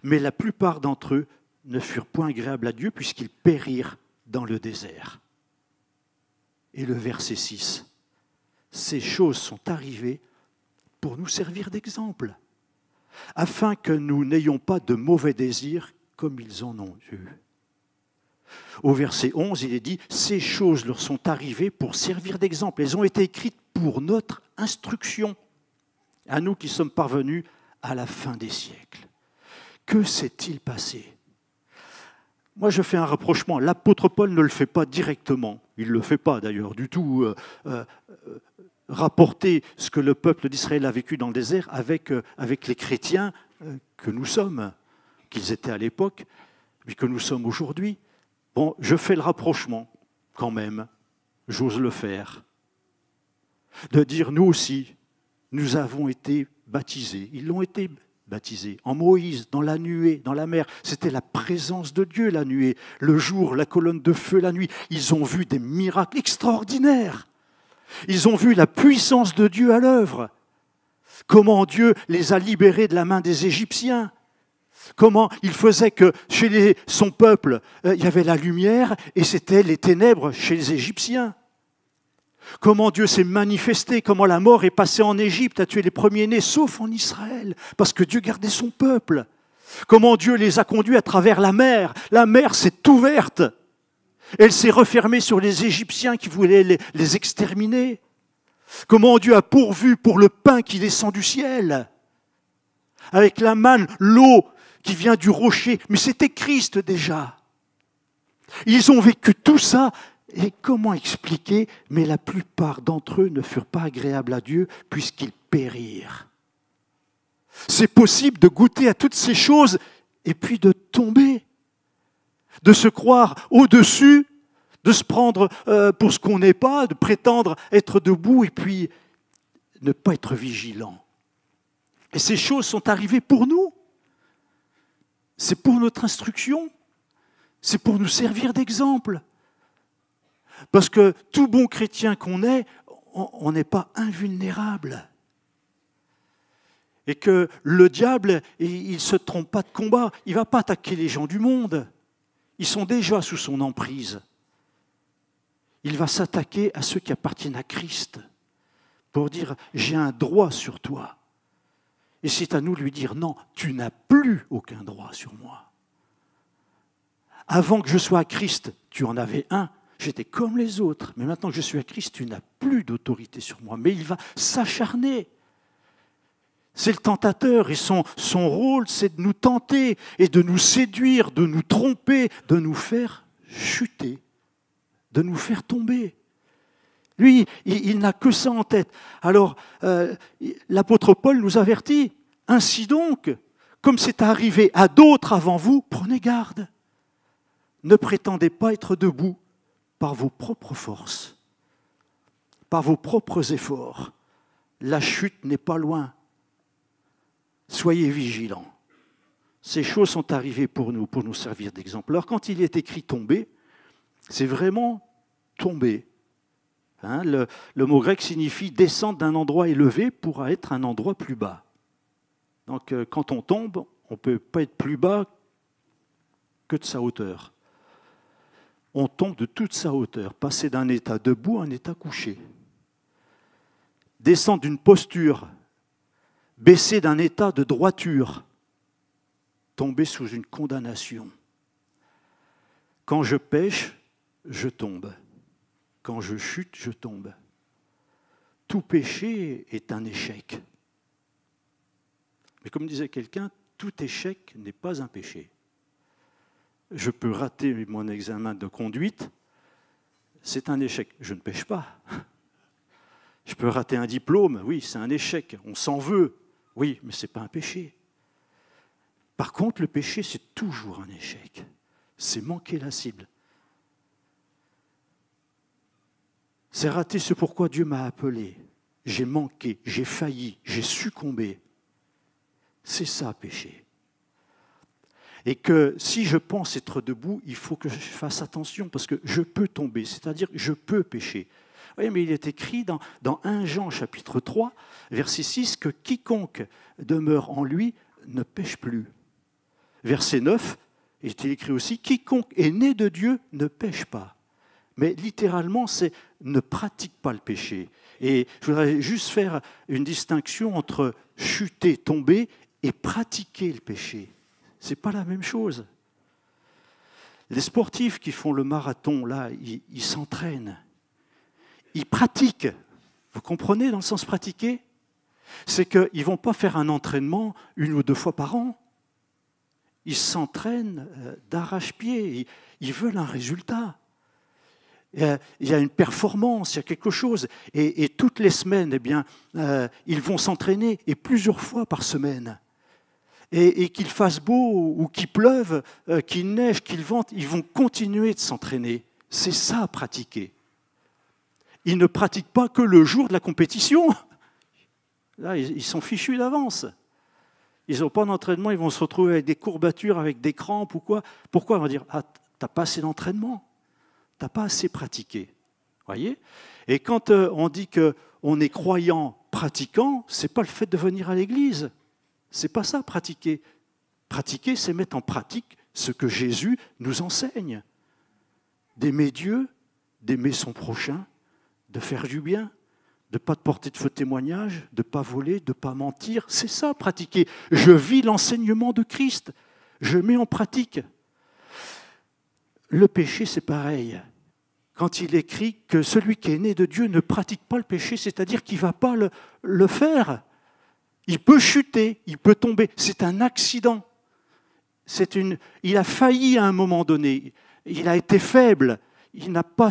Mais la plupart d'entre eux ne furent point agréables à Dieu, puisqu'ils périrent dans le désert. Et le verset 6. Ces choses sont arrivées pour nous servir d'exemple, afin que nous n'ayons pas de mauvais désirs comme ils en ont eu. Au verset 11, il est dit « Ces choses leur sont arrivées pour servir d'exemple. Elles ont été écrites pour notre instruction, à nous qui sommes parvenus à la fin des siècles. » Que s'est-il passé ? Moi, je fais un rapprochement. L'apôtre Paul ne le fait pas directement. Il ne le fait pas d'ailleurs du tout. Rapporter ce que le peuple d'Israël a vécu dans le désert avec les chrétiens que nous sommes, qu'ils étaient à l'époque, puis que nous sommes aujourd'hui. Bon, je fais le rapprochement quand même, j'ose le faire, de dire nous aussi, nous avons été baptisés. Ils l'ont été baptisés en Moïse, dans la nuée, dans la mer. C'était la présence de Dieu, la nuée. Le jour, la colonne de feu, la nuit. Ils ont vu des miracles extraordinaires. Ils ont vu la puissance de Dieu à l'œuvre. Comment Dieu les a libérés de la main des Égyptiens. Comment il faisait que chez son peuple, il y avait la lumière et c'était les ténèbres chez les Égyptiens. Comment Dieu s'est manifesté, comment la mort est passée en Égypte, a tué les premiers-nés, sauf en Israël, parce que Dieu gardait son peuple. Comment Dieu les a conduits à travers la mer. La mer s'est ouverte. Elle s'est refermée sur les Égyptiens qui voulaient les exterminer. Comment Dieu a pourvu pour le pain qui descend du ciel. Avec la manne, l'eau qui vient du rocher. Mais c'était Christ déjà. Ils ont vécu tout ça. Et comment expliquer ? Mais la plupart d'entre eux ne furent pas agréables à Dieu puisqu'ils périrent. C'est possible de goûter à toutes ces choses et puis de tomber, de se croire au-dessus, de se prendre pour ce qu'on n'est pas, de prétendre être debout et puis ne pas être vigilant. Et ces choses sont arrivées pour nous. C'est pour notre instruction. C'est pour nous servir d'exemple. Parce que tout bon chrétien qu'on est, on n'est pas invulnérable. Et que le diable, il ne se trompe pas de combat. Il ne va pas attaquer les gens du monde. Ils sont déjà sous son emprise. Il va s'attaquer à ceux qui appartiennent à Christ pour dire « j'ai un droit sur toi ». Et c'est à nous de lui dire « non, tu n'as plus aucun droit sur moi ». Avant que je sois à Christ, tu en avais un. J'étais comme les autres, mais maintenant que je suis à Christ, tu n'as plus d'autorité sur moi. Mais il va s'acharner. C'est le tentateur et son rôle, c'est de nous tenter et de nous séduire, de nous tromper, de nous faire chuter, de nous faire tomber. Lui, il n'a que ça en tête. Alors, l'apôtre Paul nous avertit, ainsi donc, comme c'est arrivé à d'autres avant vous, prenez garde. Ne prétendez pas être debout par vos propres forces, par vos propres efforts. La chute n'est pas loin. Soyez vigilants. Ces choses sont arrivées pour nous servir d'exemple. Alors quand il est écrit tomber, c'est vraiment tomber. Hein, le mot grec signifie descendre d'un endroit élevé pour être un endroit plus bas. Donc quand on tombe, on ne peut pas être plus bas que de sa hauteur. On tombe de toute sa hauteur, passer d'un état debout à un état couché. Descendre d'une posture, baisser d'un état de droiture, tomber sous une condamnation. Quand je pêche, je tombe. Quand je chute, je tombe. Tout péché est un échec. Mais comme disait quelqu'un, tout échec n'est pas un péché. Je peux rater mon examen de conduite, c'est un échec. Je ne pêche pas. Je peux rater un diplôme, oui, c'est un échec. On s'en veut Oui, mais ce n'est pas un péché. Par contre, le péché, c'est toujours un échec. C'est manquer la cible. C'est rater ce pourquoi Dieu m'a appelé. J'ai manqué, j'ai failli, j'ai succombé. C'est ça, péché. Et que si je pense être debout, il faut que je fasse attention parce que je peux tomber, c'est-à-dire que je peux pécher. Oui, mais il est écrit dans 1 Jean chapitre 3, verset 6, que quiconque demeure en lui ne pêche plus. Verset 9, il est écrit aussi, quiconque est né de Dieu ne pêche pas. Mais littéralement, c'est ne pratique pas le péché. Et je voudrais juste faire une distinction entre chuter, tomber et pratiquer le péché. Ce n'est pas la même chose. Les sportifs qui font le marathon, là, ils s'entraînent. Ils pratiquent. Vous comprenez dans le sens pratiquer? C'est qu'ils ne vont pas faire un entraînement 1 ou 2 fois par an. Ils s'entraînent d'arrache-pied. Ils veulent un résultat. Il y a une performance, il y a quelque chose. Et toutes les semaines, eh bien, ils vont s'entraîner, et plusieurs fois par semaine. Et qu'il fasse beau ou qu'il pleuve, qu'il neige, qu'il vente, ils vont continuer de s'entraîner. C'est ça, pratiquer. Ils ne pratiquent pas que le jour de la compétition. Là, ils sont fichus d'avance. Ils n'ont pas d'entraînement, ils vont se retrouver avec des courbatures, avec des crampes ou quoi. Pourquoi? On va dire, ah, t'as pas assez d'entraînement. Tu n'as pas assez pratiqué. Voyez? Et quand on dit qu'on est croyant pratiquant, ce n'est pas le fait de venir à l'église. Ce n'est pas ça, pratiquer. Pratiquer, c'est mettre en pratique ce que Jésus nous enseigne. D'aimer Dieu, d'aimer son prochain, de faire du bien, de ne pas te porter de faux témoignages, de ne pas voler, de ne pas mentir. C'est ça, pratiquer. Je vis l'enseignement de Christ. Je mets en pratique. Le péché, c'est pareil. Quand il écrit que celui qui est né de Dieu ne pratique pas le péché, c'est-à-dire qu'il ne va pas le faire. Il peut chuter, il peut tomber. C'est un accident. Il a failli à un moment donné. Il a été faible. Il n'a pas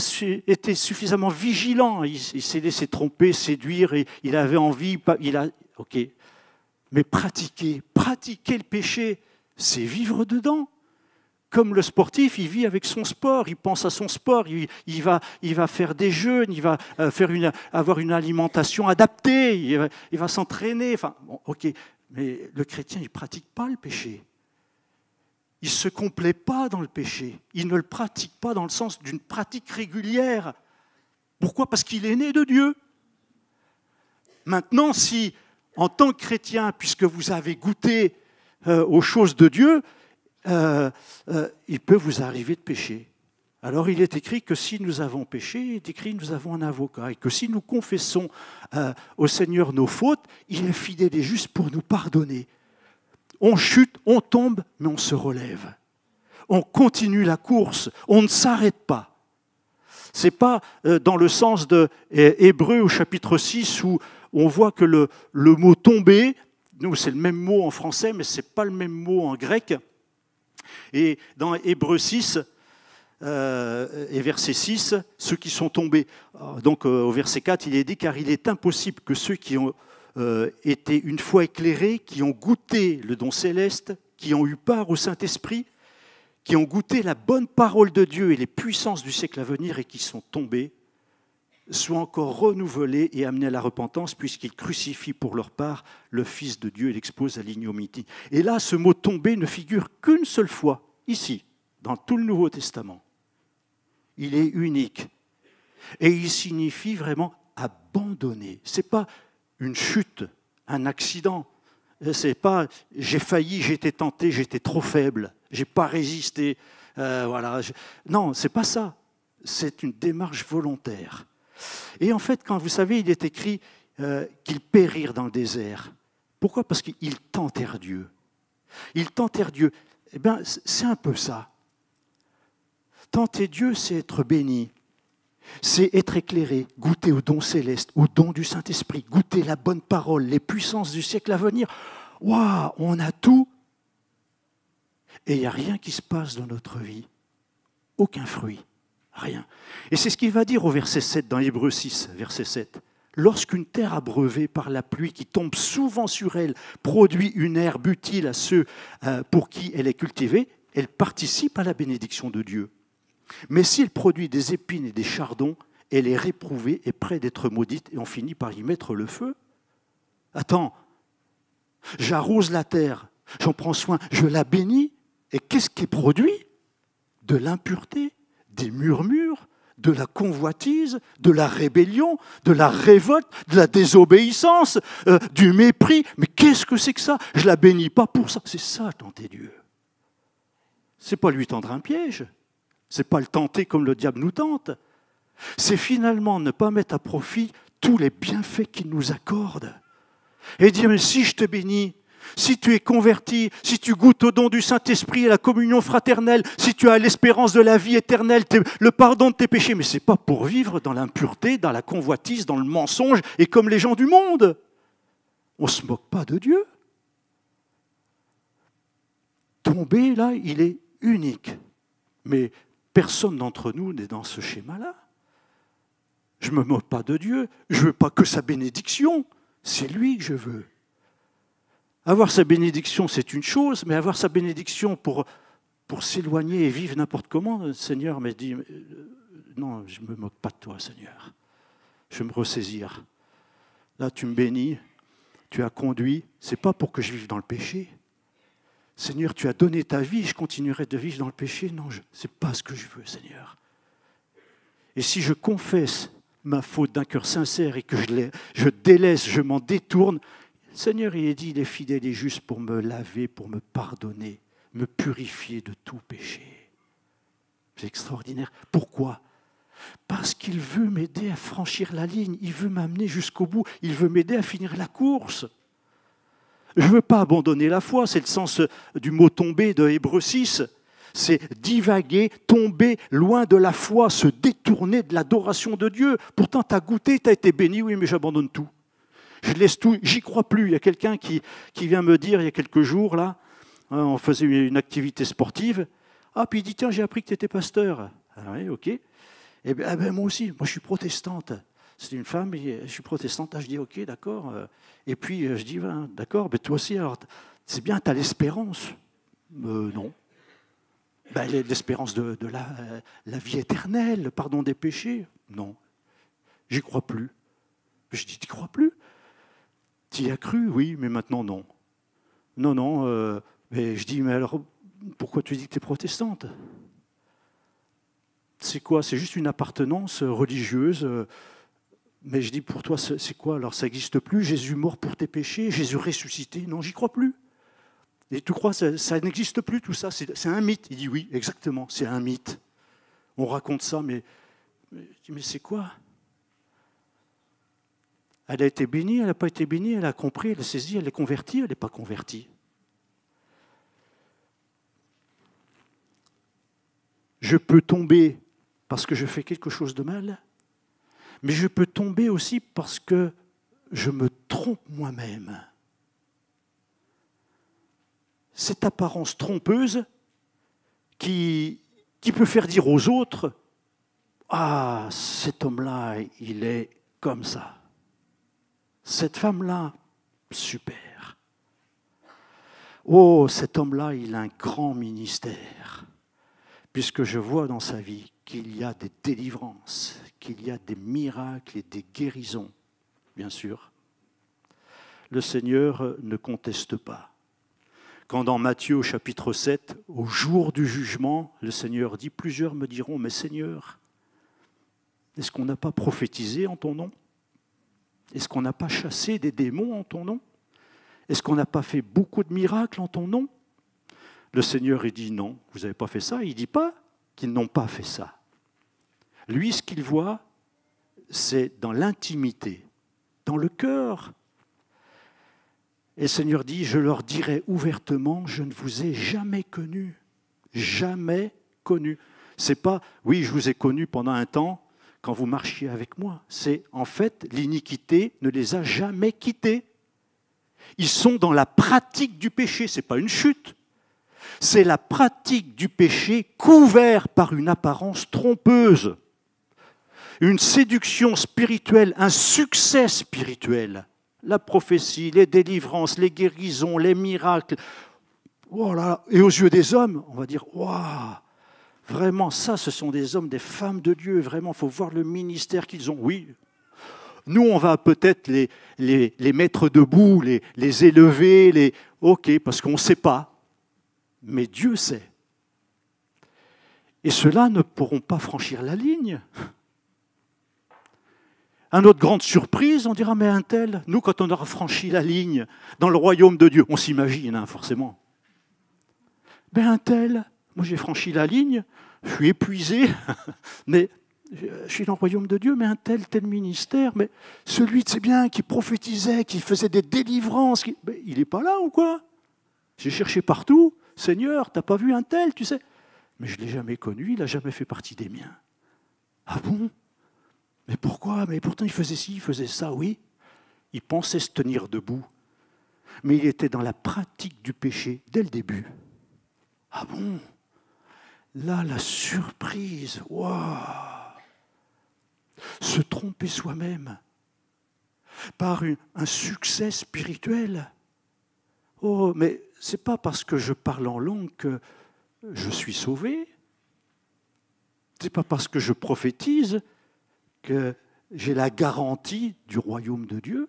été suffisamment vigilant. Il s'est laissé tromper, séduire. Et il avait envie. Ok. Mais pratiquer le péché, c'est vivre dedans. Comme le sportif, il vit avec son sport, il pense à son sport, il va faire des jeûnes, il va avoir une alimentation adaptée, il va s'entraîner. Enfin, bon, ok, mais le chrétien, il ne pratique pas le péché. Il ne se complaît pas dans le péché. Il ne le pratique pas dans le sens d'une pratique régulière. Pourquoi? Parce qu'il est né de Dieu. Maintenant, si, en tant que chrétien, puisque vous avez goûté aux choses de Dieu, il peut vous arriver de pécher. Alors il est écrit que si nous avons péché, il est écrit que nous avons un avocat, et que si nous confessons au Seigneur nos fautes, il est fidèle et juste pour nous pardonner. On chute, on tombe, mais on se relève. On continue la course, on ne s'arrête pas. Ce n'est pas dans le sens de Hébreux au chapitre 6 où on voit que le mot tomber, nous c'est le même mot en français, mais ce n'est pas le même mot en grec. Et dans Hébreux 6 et verset 6, ceux qui sont tombés, donc au verset 4, il est dit « Car il est impossible que ceux qui ont été une fois éclairés, qui ont goûté le don céleste, qui ont eu part au Saint-Esprit, qui ont goûté la bonne parole de Dieu et les puissances du siècle à venir et qui sont tombés, soient encore renouvelés et amenés à la repentance, puisqu'ils crucifient pour leur part le Fils de Dieu et l'exposent à l'ignominie. » Et là, ce mot « tomber » ne figure qu'une seule fois, ici, dans tout le Nouveau Testament. Il est unique. Et il signifie vraiment abandonner. Ce n'est pas une chute, un accident. Ce n'est pas « j'ai failli, j'ai été tenté, j'étais trop faible, je n'ai pas résisté. » Voilà. Non, ce n'est pas ça. C'est une démarche volontaire. Et en fait, quand vous savez, il est écrit qu'ils périrent dans le désert. Pourquoi? Parce qu'ils tentèrent Dieu. Ils tentèrent Dieu. Eh bien, c'est un peu ça. Tenter Dieu, c'est être béni. C'est être éclairé, goûter au don céleste, au don du Saint-Esprit, goûter la bonne parole, les puissances du siècle à venir. Waouh, on a tout. Et il n'y a rien qui se passe dans notre vie. Aucun fruit. Rien. Et c'est ce qu'il va dire au verset 7, dans Hébreux 6, verset 7. lorsqu'une terre abreuvée par la pluie qui tombe souvent sur elle produit une herbe utile à ceux pour qui elle est cultivée, elle participe à la bénédiction de Dieu. Mais s'il produit des épines et des chardons, elle est réprouvée et près d'être maudite et on finit par y mettre le feu. Attends, j'arrose la terre, j'en prends soin, je la bénis, et qu'est-ce qui est produit? De l'impureté, des murmures, de la convoitise, de la rébellion, de la révolte, de la désobéissance, du mépris. Mais qu'est-ce que c'est que ça? Je ne la bénis pas pour ça. C'est ça, tenter Dieu. Ce n'est pas lui tendre un piège. Ce n'est pas le tenter comme le diable nous tente. C'est finalement ne pas mettre à profit tous les bienfaits qu'il nous accorde. Et dire, mais si je te bénis, si tu es converti, si tu goûtes au don du Saint-Esprit et à la communion fraternelle, si tu as l'espérance de la vie éternelle, le pardon de tes péchés, mais ce n'est pas pour vivre dans l'impureté, dans la convoitise, dans le mensonge et comme les gens du monde. On ne se moque pas de Dieu. Tomber, là, il est unique. Mais personne d'entre nous n'est dans ce schéma-là. Je ne me moque pas de Dieu. Je ne veux pas que sa bénédiction. C'est lui que je veux. Avoir sa bénédiction, c'est une chose, mais avoir sa bénédiction pour s'éloigner et vivre n'importe comment, le Seigneur m'a dit, non, je ne me moque pas de toi, Seigneur. Je vais me ressaisir. Là, tu me bénis, tu as conduit, ce n'est pas pour que je vive dans le péché. Seigneur, tu as donné ta vie, je continuerai de vivre dans le péché. Non, ce n'est pas ce que je veux, Seigneur. Et si je confesse ma faute d'un cœur sincère et que je délaisse, je m'en détourne, Seigneur, il est dit, il est fidèle et juste pour me laver, pour me pardonner, me purifier de tout péché. C'est extraordinaire. Pourquoi? Parce qu'il veut m'aider à franchir la ligne, il veut m'amener jusqu'au bout, il veut m'aider à finir la course. Je ne veux pas abandonner la foi, c'est le sens du mot tomber de Hébreux 6. C'est divaguer, tomber loin de la foi, se détourner de l'adoration de Dieu. Pourtant, tu as goûté, tu as été béni, oui, mais j'abandonne tout. Je laisse tout, j'y crois plus. Il y a quelqu'un qui vient me dire, il y a quelques jours, là, on faisait une activité sportive, puis il dit, tiens, j'ai appris que tu étais pasteur. Ah oui, ok. Eh ben, moi aussi, moi je suis protestante. C'est une femme, je suis protestante. Je dis, ok, d'accord. Et puis je dis, d'accord, mais toi aussi, alors, c'est bien, tu as l'espérance. Non. L'espérance de la vie éternelle, le pardon des péchés. Non, j'y crois plus. Je dis, tu n'y crois plus? Tu y as cru? Oui, mais maintenant, non. Non, mais je dis, mais alors, pourquoi tu dis que tu es protestante? C'est quoi? C'est juste une appartenance religieuse. Mais je dis, pour toi, c'est quoi? Alors, ça n'existe plus? Jésus mort pour tes péchés? Jésus ressuscité? Non, j'y crois plus. Et tu crois, ça n'existe plus tout ça? C'est un mythe. Il dit, oui, exactement, c'est un mythe. On raconte ça, mais c'est quoi? Elle a été bénie, elle n'a pas été bénie, elle a compris, elle a saisi, elle est convertie, elle n'est pas convertie. Je peux tomber parce que je fais quelque chose de mal, mais je peux tomber aussi parce que je me trompe moi-même. Cette apparence trompeuse qui peut faire dire aux autres, « Ah, cet homme-là, il est comme ça. Cette femme-là, super. Oh, cet homme-là, il a un grand ministère. » Puisque je vois dans sa vie qu'il y a des délivrances, qu'il y a des miracles et des guérisons, bien sûr. Le Seigneur ne conteste pas. Quand dans Matthieu au chapitre 7, au jour du jugement, le Seigneur dit, plusieurs me diront, mais Seigneur, est-ce qu'on n'a pas prophétisé en ton nom? Est-ce qu'on n'a pas chassé des démons en ton nom? Est-ce qu'on n'a pas fait beaucoup de miracles en ton nom? Le Seigneur, il dit non, vous n'avez pas fait ça. Il ne dit pas qu'ils n'ont pas fait ça. Lui, ce qu'il voit, c'est dans l'intimité, dans le cœur. Et le Seigneur dit, je leur dirai ouvertement, je ne vous ai jamais connu. Jamais connu. C'est pas, oui, je vous ai connu pendant un temps quand vous marchiez avec moi. C'est, en fait, l'iniquité ne les a jamais quittés. Ils sont dans la pratique du péché, ce n'est pas une chute. C'est la pratique du péché couvert par une apparence trompeuse. une séduction spirituelle, un succès spirituel. La prophétie, les délivrances, les guérisons, les miracles. Voilà. Et aux yeux des hommes, on va dire, waouh, vraiment, ça, ce sont des hommes, des femmes de Dieu. Vraiment, il faut voir le ministère qu'ils ont. Oui, nous, on va peut-être les mettre debout, les élever, ok, parce qu'on ne sait pas. Mais Dieu sait. Et ceux-là ne pourront pas franchir la ligne. À notre grande surprise, on dira, mais un tel, nous, quand on aura franchi la ligne dans le royaume de Dieu, on s'imagine, hein, forcément. Mais un tel, moi j'ai franchi la ligne, je suis épuisé, mais je suis dans le royaume de Dieu, mais un tel ministère, mais celui, c'est bien, qui prophétisait, qui faisait des délivrances, il n'est pas là ou quoi? J'ai cherché partout, Seigneur, t'as pas vu un tel, tu sais? Mais je ne l'ai jamais connu, il n'a jamais fait partie des miens. Ah bon? Mais pourquoi? Mais pourtant il faisait ci, il faisait ça, oui. Il pensait se tenir debout, mais il était dans la pratique du péché dès le début. Ah bon? Là, la surprise, waouh! Se tromper soi-même par un succès spirituel. Oh, mais ce n'est pas parce que je parle en langue que je suis sauvé. Ce n'est pas parce que je prophétise que j'ai la garantie du royaume de Dieu.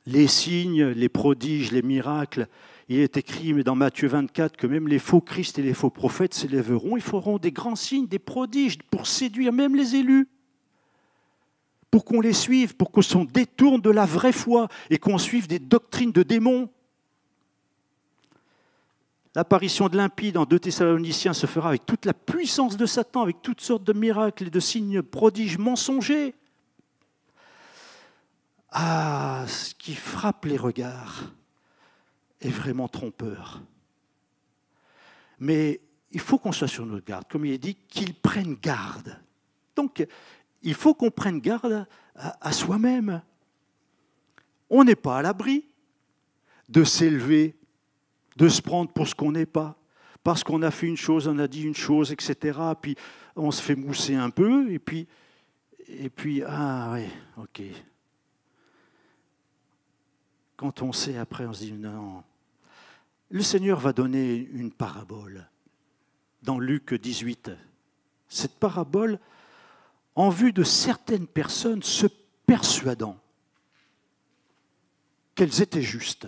Les signes, les prodiges, les miracles, il est écrit dans Matthieu 24 que même les faux Christ et les faux prophètes s'élèveront, ils feront des grands signes, des prodiges pour séduire même les élus, pour qu'on les suive, pour qu'on s'en détourne de la vraie foi et qu'on suive des doctrines de démons. L'apparition de l'impie dans 2 Thessaloniciens se fera avec toute la puissance de Satan, avec toutes sortes de miracles et de signes prodiges mensongers. Ah, ce qui frappe les regards est vraiment trompeur. Mais il faut qu'on soit sur notre garde, comme il est dit, qu'ils prennent garde. Donc, il faut qu'on prenne garde à soi-même. On n'est pas à l'abri de s'élever, de se prendre pour ce qu'on n'est pas, parce qu'on a fait une chose, on a dit une chose, etc. Puis on se fait mousser un peu, et puis ah ouais, ok. Quand on sait après, on se dit non. Le Seigneur va donner une parabole dans Luc 18. Cette parabole, en vue de certaines personnes se persuadant qu'elles étaient justes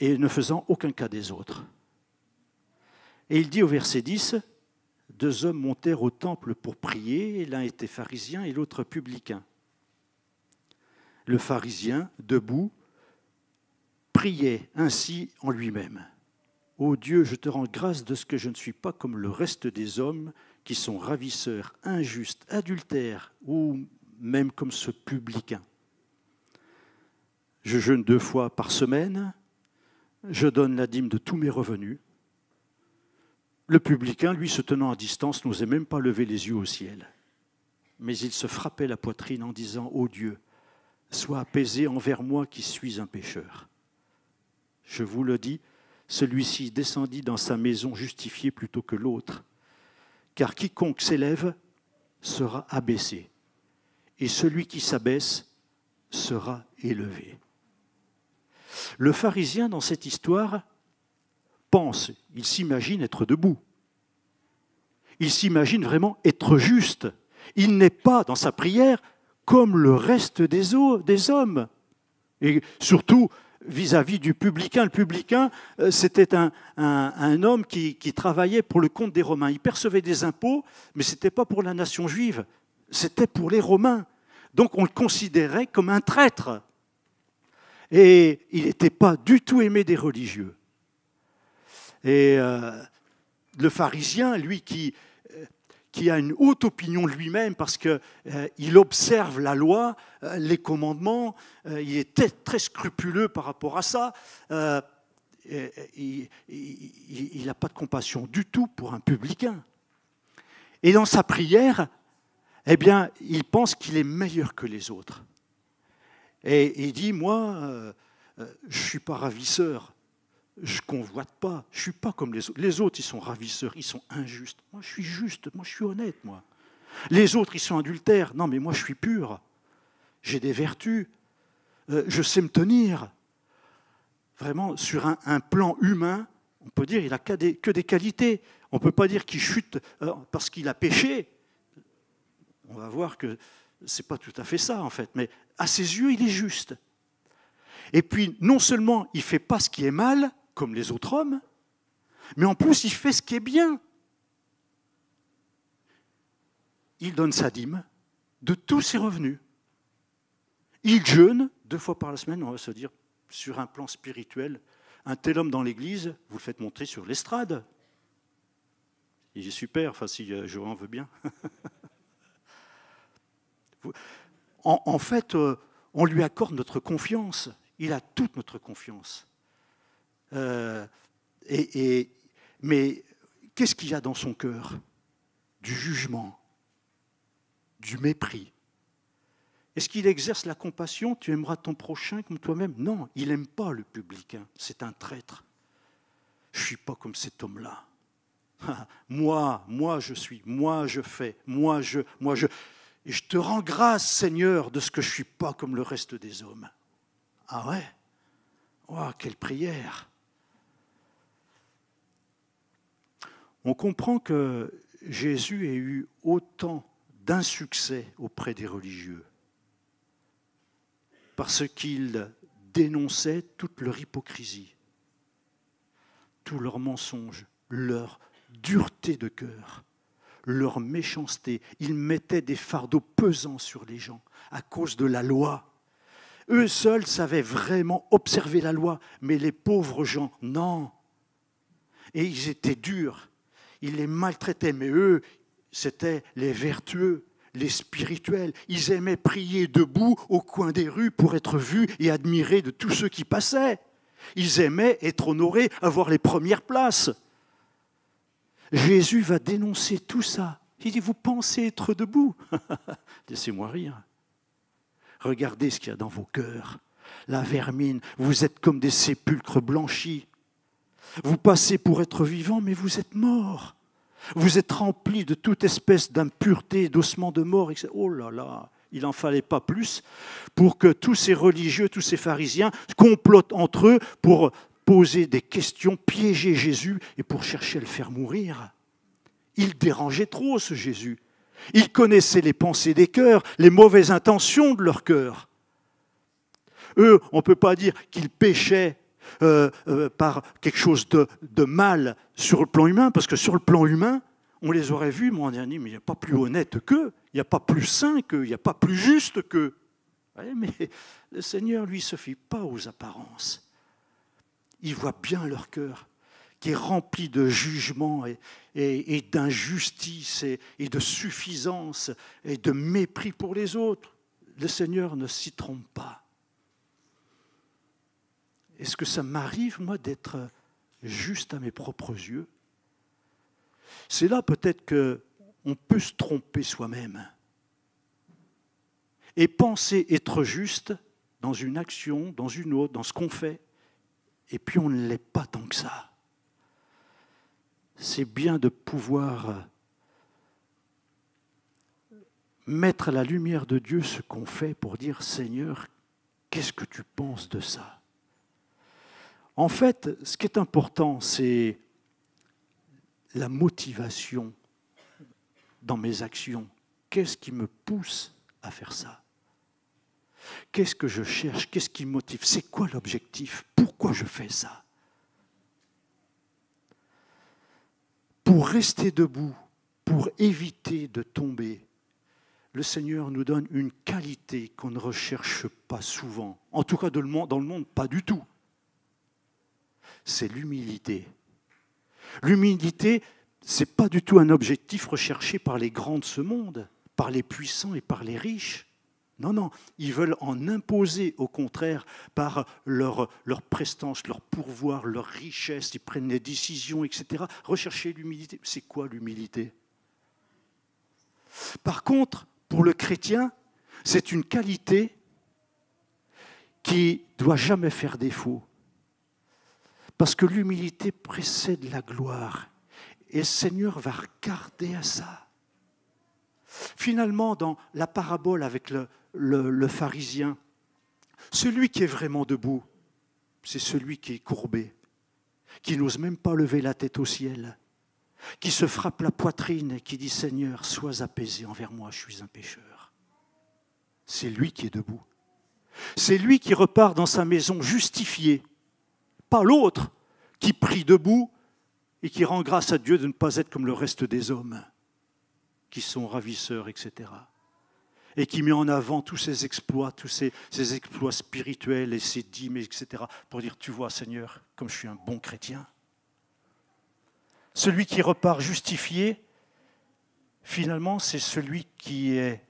et ne faisant aucun cas des autres. Et il dit au verset 10, 2 hommes montèrent au temple pour prier, l'un était pharisien et l'autre publicain. Le pharisien, debout, priait ainsi en lui-même. « Ô Dieu, je te rends grâce de ce que je ne suis pas comme le reste des hommes qui sont ravisseurs, injustes, adultères ou même comme ce publicain. Je jeûne 2 fois par semaine, je donne la dîme de tous mes revenus. » Le publicain, lui, se tenant à distance, n'osait même pas lever les yeux au ciel. Mais il se frappait la poitrine en disant « Ô Dieu, sois apaisé envers moi qui suis un pécheur. » Je vous le dis, celui-ci descendit dans sa maison justifié plutôt que l'autre, car quiconque s'élève sera abaissé, et celui qui s'abaisse sera élevé. Le pharisien, dans cette histoire, pense, il s'imagine être debout. Il s'imagine vraiment être juste. Il n'est pas, dans sa prière, comme le reste des hommes. Et surtout, vis-à-vis du publicain. Le publicain, c'était un homme qui travaillait pour le compte des Romains. Il percevait des impôts, mais ce n'était pas pour la nation juive, c'était pour les Romains. Donc on le considérait comme un traître. Et il n'était pas du tout aimé des religieux. Et le pharisien, lui, qui a une haute opinion de lui-même parce qu'il observe la loi, les commandements, il est très scrupuleux par rapport à ça. Il n'a pas de compassion du tout pour un publicain. Et dans sa prière, eh bien, il pense qu'il est meilleur que les autres. Et il dit, moi, je ne suis pas ravisseur. je ne convoite pas, je ne suis pas comme les autres. Les autres, ils sont ravisseurs, ils sont injustes. Moi, je suis juste, moi, je suis honnête, moi. Les autres, ils sont adultères. Non, mais moi, je suis pur. J'ai des vertus. Je sais me tenir. Vraiment, sur un plan humain, on peut dire qu'il n'a que des qualités. On ne peut pas dire qu'il chute parce qu'il a péché. On va voir que ce n'est pas tout à fait ça, en fait. Mais à ses yeux, il est juste. Et puis, non seulement il ne fait pas ce qui est mal, comme les autres hommes, mais en plus, il fait ce qui est bien. Il donne sa dîme de tous ses revenus. Il jeûne 2 fois par la semaine, on va se dire, sur un plan spirituel. Un tel homme dans l'église, vous le faites monter sur l'estrade. Il est super, enfin si Johan veut bien. En fait, on lui accorde notre confiance. Il a toute notre confiance. Mais qu'est-ce qu'il y a dans son cœur? Du jugement, du mépris. Est-ce qu'il exerce la compassion? Tu aimeras ton prochain comme toi-même? Non, il n'aime pas le publicain. C'est un traître. Je ne suis pas comme cet homme-là. Moi, je suis, moi, je fais, moi, je. Et je te rends grâce, Seigneur, de ce que je ne suis pas comme le reste des hommes. Ah ouais? Oh, quelle prière! On comprend que Jésus ait eu autant d'insuccès auprès des religieux parce qu'il dénonçait toute leur hypocrisie, tous leurs mensonges, leur dureté de cœur, leur méchanceté. Il mettait des fardeaux pesants sur les gens à cause de la loi. Eux seuls savaient vraiment observer la loi, mais les pauvres gens, non. Et ils étaient durs, ils les maltraitaient, mais eux, c'étaient les vertueux, les spirituels. Ils aimaient prier debout au coin des rues pour être vus et admirés de tous ceux qui passaient. Ils aimaient être honorés, avoir les premières places. Jésus va dénoncer tout ça. Il dit, vous pensez être debout? Laissez-moi rire. Regardez ce qu'il y a dans vos cœurs. La vermine, vous êtes comme des sépulcres blanchis. Vous passez pour être vivants, mais vous êtes morts. Vous êtes remplis de toute espèce d'impureté, d'ossements de mort, etc. Oh là là, il n'en fallait pas plus pour que tous ces religieux, tous ces pharisiens complotent entre eux pour poser des questions, piéger Jésus et pour chercher à le faire mourir. Il dérangeait trop, ce Jésus. Il connaissait les pensées des cœurs, les mauvaises intentions de leur cœur. Eux, on ne peut pas dire qu'ils péchaient par quelque chose de mal sur le plan humain, parce que sur le plan humain, on les aurait vus, mais on a dit, mais il n'y a pas plus honnête qu'eux, il n'y a pas plus saint qu'eux, il n'y a pas plus juste qu'eux. Mais le Seigneur, lui, ne se fie pas aux apparences. Il voit bien leur cœur, qui est rempli de jugement et d'injustice et de suffisance et de mépris pour les autres. Le Seigneur ne s'y trompe pas. Est-ce que ça m'arrive, moi, d'être juste à mes propres yeux? C'est là peut-être qu'on peut se tromper soi-même et penser être juste dans une action, dans une autre, dans ce qu'on fait, et puis on ne l'est pas tant que ça. C'est bien de pouvoir mettre à la lumière de Dieu ce qu'on fait pour dire, Seigneur, qu'est-ce que tu penses de ça? En fait, ce qui est important, c'est la motivation dans mes actions. Qu'est-ce qui me pousse à faire ça? Qu'est-ce que je cherche? Qu'est-ce qui me motive? C'est quoi l'objectif? Pourquoi je fais ça? Pour rester debout, pour éviter de tomber, le Seigneur nous donne une qualité qu'on ne recherche pas souvent. En tout cas, dans le monde, pas du tout. C'est l'humilité. L'humilité, ce n'est pas du tout un objectif recherché par les grands de ce monde, par les puissants et par les riches. Non, non, ils veulent en imposer, au contraire, par leur prestance, leur pourvoir, leur richesse, ils prennent des décisions, etc. Rechercher l'humilité, c'est quoi l'humilité? Par contre, pour le chrétien, c'est une qualité qui ne doit jamais faire défaut. Parce que l'humilité précède la gloire. Et le Seigneur va regarder à ça. Finalement, dans la parabole avec le pharisien, celui qui est vraiment debout, c'est celui qui est courbé, qui n'ose même pas lever la tête au ciel, qui se frappe la poitrine et qui dit « Seigneur, sois apaisé envers moi, je suis un pécheur ». C'est lui qui est debout. C'est lui qui repart dans sa maison justifié, pas l'autre qui prie debout et qui rend grâce à Dieu de ne pas être comme le reste des hommes, qui sont ravisseurs, etc. Et qui met en avant tous ses exploits, ses exploits spirituels et ses dîmes, etc. pour dire, tu vois Seigneur, comme je suis un bon chrétien. Celui qui repart justifié, finalement, c'est celui qui est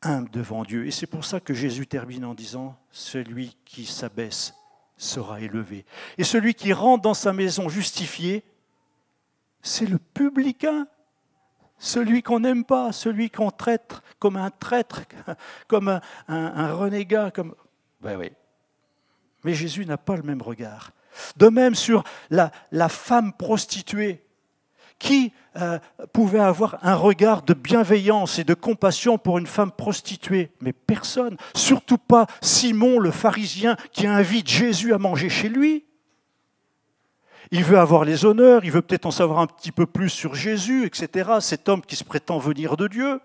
humble devant Dieu. Et c'est pour ça que Jésus termine en disant, celui qui s'abaisse sera élevé. Et celui qui rentre dans sa maison justifié, c'est le publicain. Celui qu'on n'aime pas, celui qu'on traite comme un traître, comme un renégat. Ben oui. Mais Jésus n'a pas le même regard. De même sur la femme prostituée, qui pouvait avoir un regard de bienveillance et de compassion pour une femme prostituée? Mais personne, surtout pas Simon le pharisien qui invite Jésus à manger chez lui. Il veut avoir les honneurs, il veut peut-être en savoir un petit peu plus sur Jésus, etc. Cet homme qui se prétend venir de Dieu.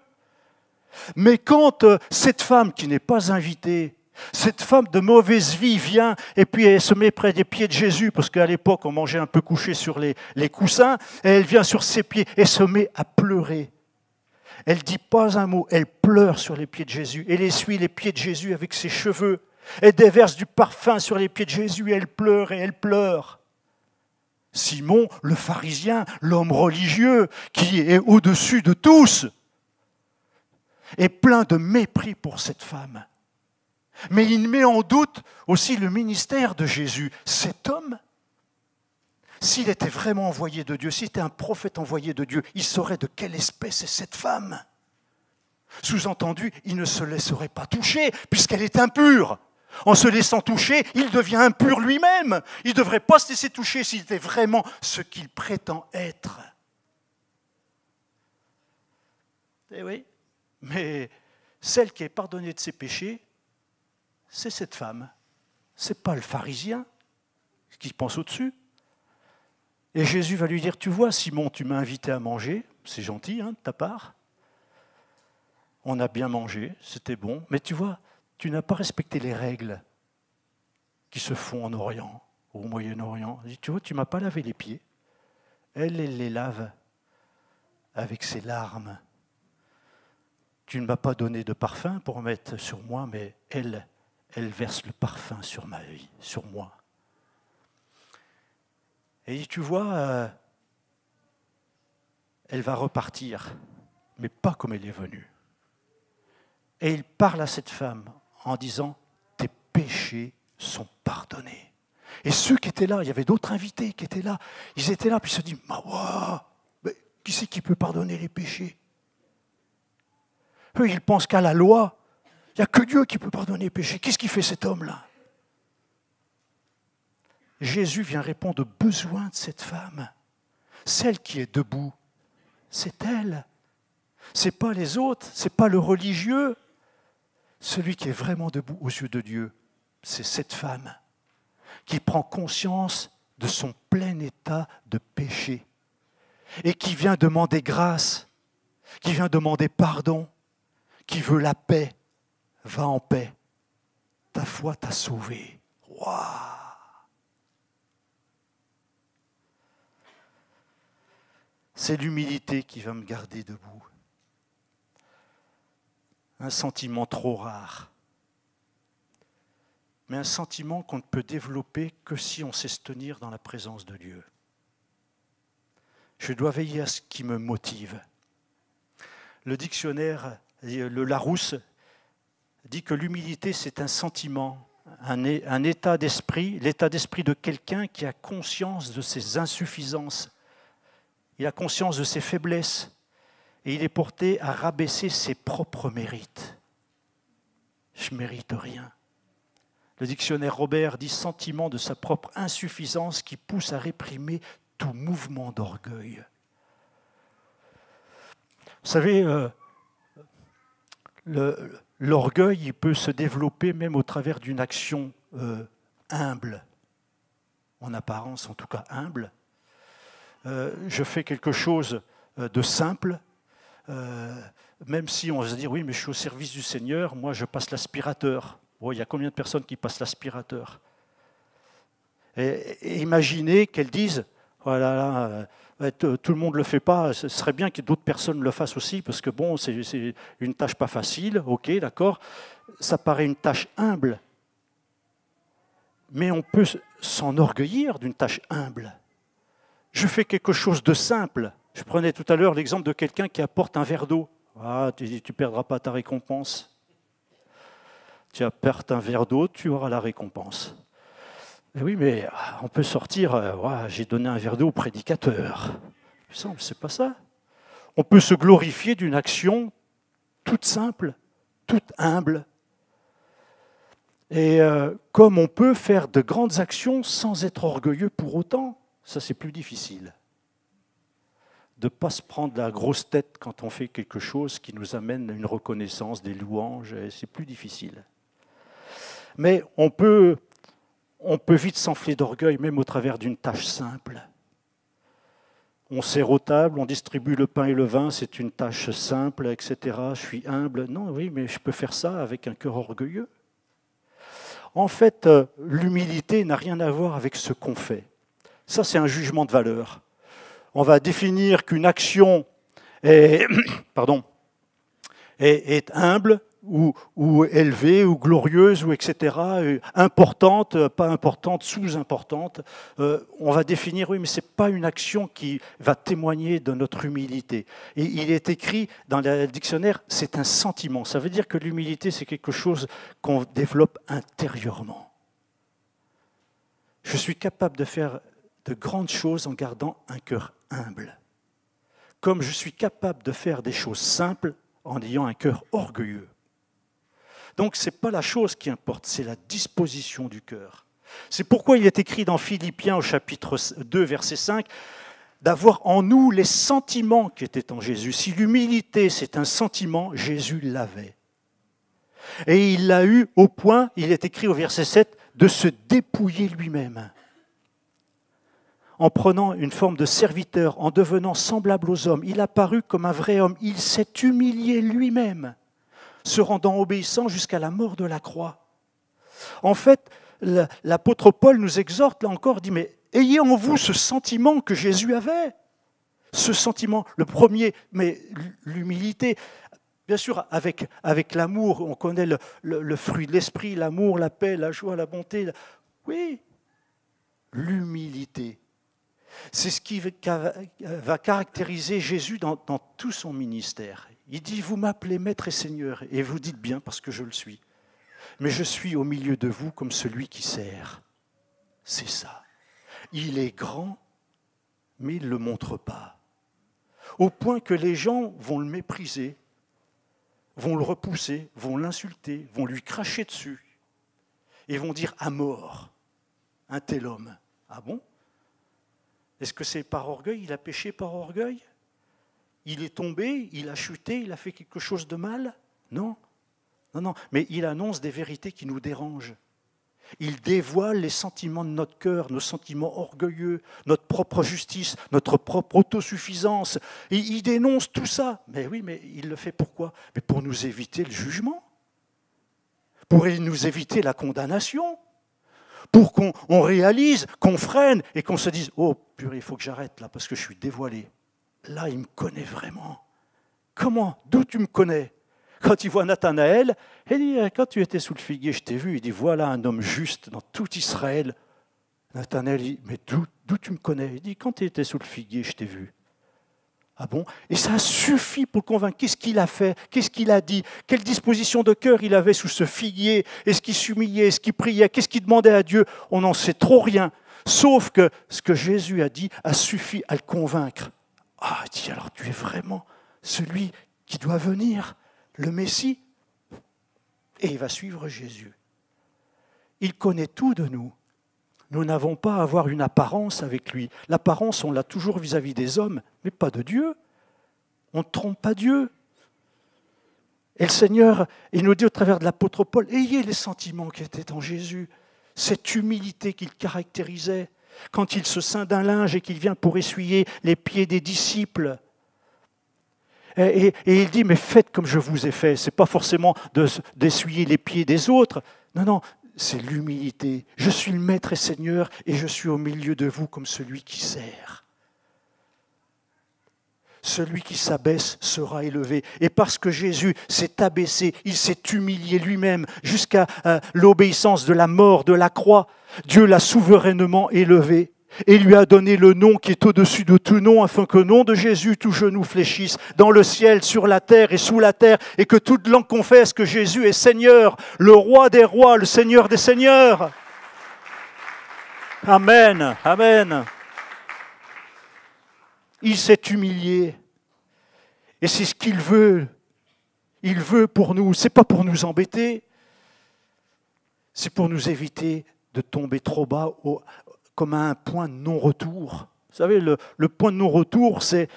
Mais quand cette femme qui n'est pas invitée, cette femme de mauvaise vie vient et puis elle se met près des pieds de Jésus, parce qu'à l'époque on mangeait un peu couché sur les coussins, et elle vient sur ses pieds et se met à pleurer. Elle ne dit pas un mot, elle pleure sur les pieds de Jésus. Elle essuie les pieds de Jésus avec ses cheveux. Elle déverse du parfum sur les pieds de Jésus et elle pleure et elle pleure. Simon, le pharisien, l'homme religieux, qui est au-dessus de tous, est plein de mépris pour cette femme. Mais il met en doute aussi le ministère de Jésus. Cet homme, s'il était vraiment envoyé de Dieu, s'il était un prophète envoyé de Dieu, il saurait de quelle espèce est cette femme. Sous-entendu, il ne se laisserait pas toucher puisqu'elle est impure. En se laissant toucher, il devient impur lui-même. Il ne devrait pas se laisser toucher s'il était vraiment ce qu'il prétend être. Eh oui, mais celle qui est pardonnée de ses péchés, c'est cette femme. Ce n'est pas le pharisien qui pense au-dessus. Et Jésus va lui dire, tu vois Simon, tu m'as invité à manger, c'est gentil de ta part. On a bien mangé, c'était bon, mais tu vois, tu n'as pas respecté les règles qui se font en Orient, au Moyen-Orient. Tu vois, tu ne m'as pas lavé les pieds. Elle les lave avec ses larmes. Tu ne m'as pas donné de parfum pour mettre sur moi, mais elle verse le parfum sur ma vie, sur moi. Et tu vois, elle va repartir, mais pas comme elle est venue. Et il parle à cette femme en disant, tes péchés sont pardonnés. Et ceux qui étaient là, il y avait d'autres invités qui étaient là, ils étaient là, puis ils se disent, mais qui c'est qui peut pardonner les péchés? Eux, ils pensent qu'à la loi, il n'y a que Dieu qui peut pardonner les péchés. Qu'est-ce qu'il fait cet homme-là? Jésus vient répondre aux besoins de cette femme. Celle qui est debout, c'est elle. Ce n'est pas les autres, ce n'est pas le religieux. Celui qui est vraiment debout aux yeux de Dieu, c'est cette femme qui prend conscience de son plein état de péché et qui vient demander grâce, qui vient demander pardon, qui veut la paix. Va en paix. Ta foi t'a sauvé. Waouh! C'est l'humilité qui va me garder debout. Un sentiment trop rare. Mais un sentiment qu'on ne peut développer que si on sait se tenir dans la présence de Dieu. Je dois veiller à ce qui me motive. Le dictionnaire, le Larousse, dit que l'humilité, c'est un sentiment, un état d'esprit, l'état d'esprit de quelqu'un qui a conscience de ses insuffisances. Il a conscience de ses faiblesses et il est porté à rabaisser ses propres mérites. Je ne mérite rien. Le dictionnaire Robert dit « sentiment de sa propre insuffisance qui pousse à réprimer tout mouvement d'orgueil ». Vous savez, l'orgueil, il peut se développer même au travers d'une action humble, en apparence en tout cas humble. Je fais quelque chose de simple, même si on va se dire « oui, mais je suis au service du Seigneur, moi je passe l'aspirateur ». Bon, il y a combien de personnes qui passent l'aspirateur? Et imaginez qu'elles disent « voilà, tout le monde ne le fait pas, ce serait bien que d'autres personnes le fassent aussi, parce que bon, c'est une tâche pas facile, ok, d'accord, ça paraît une tâche humble, mais on peut s'enorgueillir d'une tâche humble. Je fais quelque chose de simple. Je prenais tout à l'heure l'exemple de quelqu'un qui apporte un verre d'eau. Ah, tu ne perdras pas ta récompense. Tu apportes un verre d'eau, tu auras la récompense. Et oui, mais on peut sortir, j'ai donné un verre d'eau au prédicateur. C'est pas ça. On peut se glorifier d'une action toute simple, toute humble. Et comme on peut faire de grandes actions sans être orgueilleux pour autant, ça c'est plus difficile. De ne pas se prendre la grosse tête quand on fait quelque chose qui nous amène à une reconnaissance, des louanges, c'est plus difficile. Mais on peut vite s'enfler d'orgueil, même au travers d'une tâche simple. On sert aux tables, on distribue le pain et le vin, c'est une tâche simple, etc. Je suis humble. Non, oui, mais je peux faire ça avec un cœur orgueilleux. En fait, l'humilité n'a rien à voir avec ce qu'on fait. Ça, c'est un jugement de valeur. On va définir qu'une action est humble, ou élevée, ou glorieuse, ou etc., importante, pas importante, sous-importante. On va définir, oui, mais ce n'est pas une action qui va témoigner de notre humilité. Et il est écrit dans le dictionnaire, c'est un sentiment. Ça veut dire que l'humilité, c'est quelque chose qu'on développe intérieurement. Je suis capable de faire de grandes choses en gardant un cœur humble. Comme je suis capable de faire des choses simples en ayant un cœur orgueilleux. Donc, ce n'est pas la chose qui importe, c'est la disposition du cœur. C'est pourquoi il est écrit dans Philippiens au chapitre 2, verset 5, d'avoir en nous les sentiments qui étaient en Jésus. Si l'humilité, c'est un sentiment, Jésus l'avait. Et il l'a eu au point, il est écrit au verset 7, de se dépouiller lui-même. En prenant une forme de serviteur, en devenant semblable aux hommes, il apparut comme un vrai homme. Il s'est humilié lui-même, se rendant obéissant jusqu'à la mort de la croix. En fait, l'apôtre Paul nous exhorte, là encore, dit, mais ayez en vous ce sentiment que Jésus avait. Ce sentiment, le premier, mais l'humilité. Bien sûr, avec l'amour, on connaît le fruit de l'esprit, l'amour, la paix, la joie, la bonté. Oui, l'humilité. C'est ce qui va caractériser Jésus dans tout son ministère. Il dit, vous m'appelez Maître et Seigneur, et vous dites bien parce que je le suis. Mais je suis au milieu de vous comme celui qui sert. C'est ça. Il est grand, mais il ne le montre pas. Au point que les gens vont le mépriser, vont le repousser, vont l'insulter, vont lui cracher dessus, et vont dire à mort, un tel homme. Ah bon ? Est-ce que c'est par orgueil? Il a péché par orgueil? Il est tombé, il a chuté, il a fait quelque chose de mal? Non. Non. Mais il annonce des vérités qui nous dérangent. Il dévoile les sentiments de notre cœur, nos sentiments orgueilleux, notre propre justice, notre propre autosuffisance. Et il dénonce tout ça. Mais oui, mais il le fait pourquoi? Mais pour nous éviter le jugement, pour nous éviter la condamnation. Pour qu'on réalise, qu'on freine et qu'on se dise « Oh, purée, il faut que j'arrête là parce que je suis dévoilé. Là, il me connaît vraiment. Comment? D'où tu me connais ?» Quand il voit Nathanaël, il dit « Quand tu étais sous le figuier, je t'ai vu. » Il dit « Voilà un homme juste dans tout Israël. » Nathanaël dit « Mais d'où tu me connais ?» Il dit « Quand tu étais sous le figuier, je t'ai vu. » Ah bon? Et ça suffit pour le convaincre. Qu'est-ce qu'il a fait? Qu'est-ce qu'il a dit? Quelle disposition de cœur il avait sous ce figuier? Est-ce qu'il s'humiliait? Est-ce qu'il priait? Qu'est-ce qu'il demandait à Dieu? On n'en sait trop rien. Sauf que ce que Jésus a dit a suffi à le convaincre. Ah, il dit, alors tu es vraiment celui qui doit venir, le Messie? Et il va suivre Jésus. Il connaît tout de nous. Nous n'avons pas à avoir une apparence avec lui. L'apparence, on l'a toujours vis-à-vis des hommes, mais pas de Dieu. On ne trompe pas Dieu. Et le Seigneur, il nous dit au travers de l'apôtre Paul, ayez les sentiments qui étaient en Jésus, cette humilité qu'il caractérisait, quand il se ceint d'un linge et qu'il vient pour essuyer les pieds des disciples. Et il dit, mais faites comme je vous ai fait. Ce n'est pas forcément d'essuyer les pieds des autres. Non, non, c'est l'humilité. Je suis le Maître et Seigneur et je suis au milieu de vous comme celui qui sert. Celui qui s'abaisse sera élevé. Et parce que Jésus s'est abaissé, il s'est humilié lui-même jusqu'à l'obéissance de la mort, de la croix, Dieu l'a souverainement élevé et lui a donné le nom qui est au-dessus de tout nom, afin qu'au nom de Jésus, tout genou fléchisse dans le ciel, sur la terre et sous la terre, et que toute langue confesse que Jésus est Seigneur, le roi des rois, le Seigneur des seigneurs. Amen, amen. Il s'est humilié. Et c'est ce qu'il veut. Il veut pour nous. Ce n'est pas pour nous embêter. C'est pour nous éviter de tomber trop bas comme à un point de non-retour. Vous savez, le point de non-retour, c'est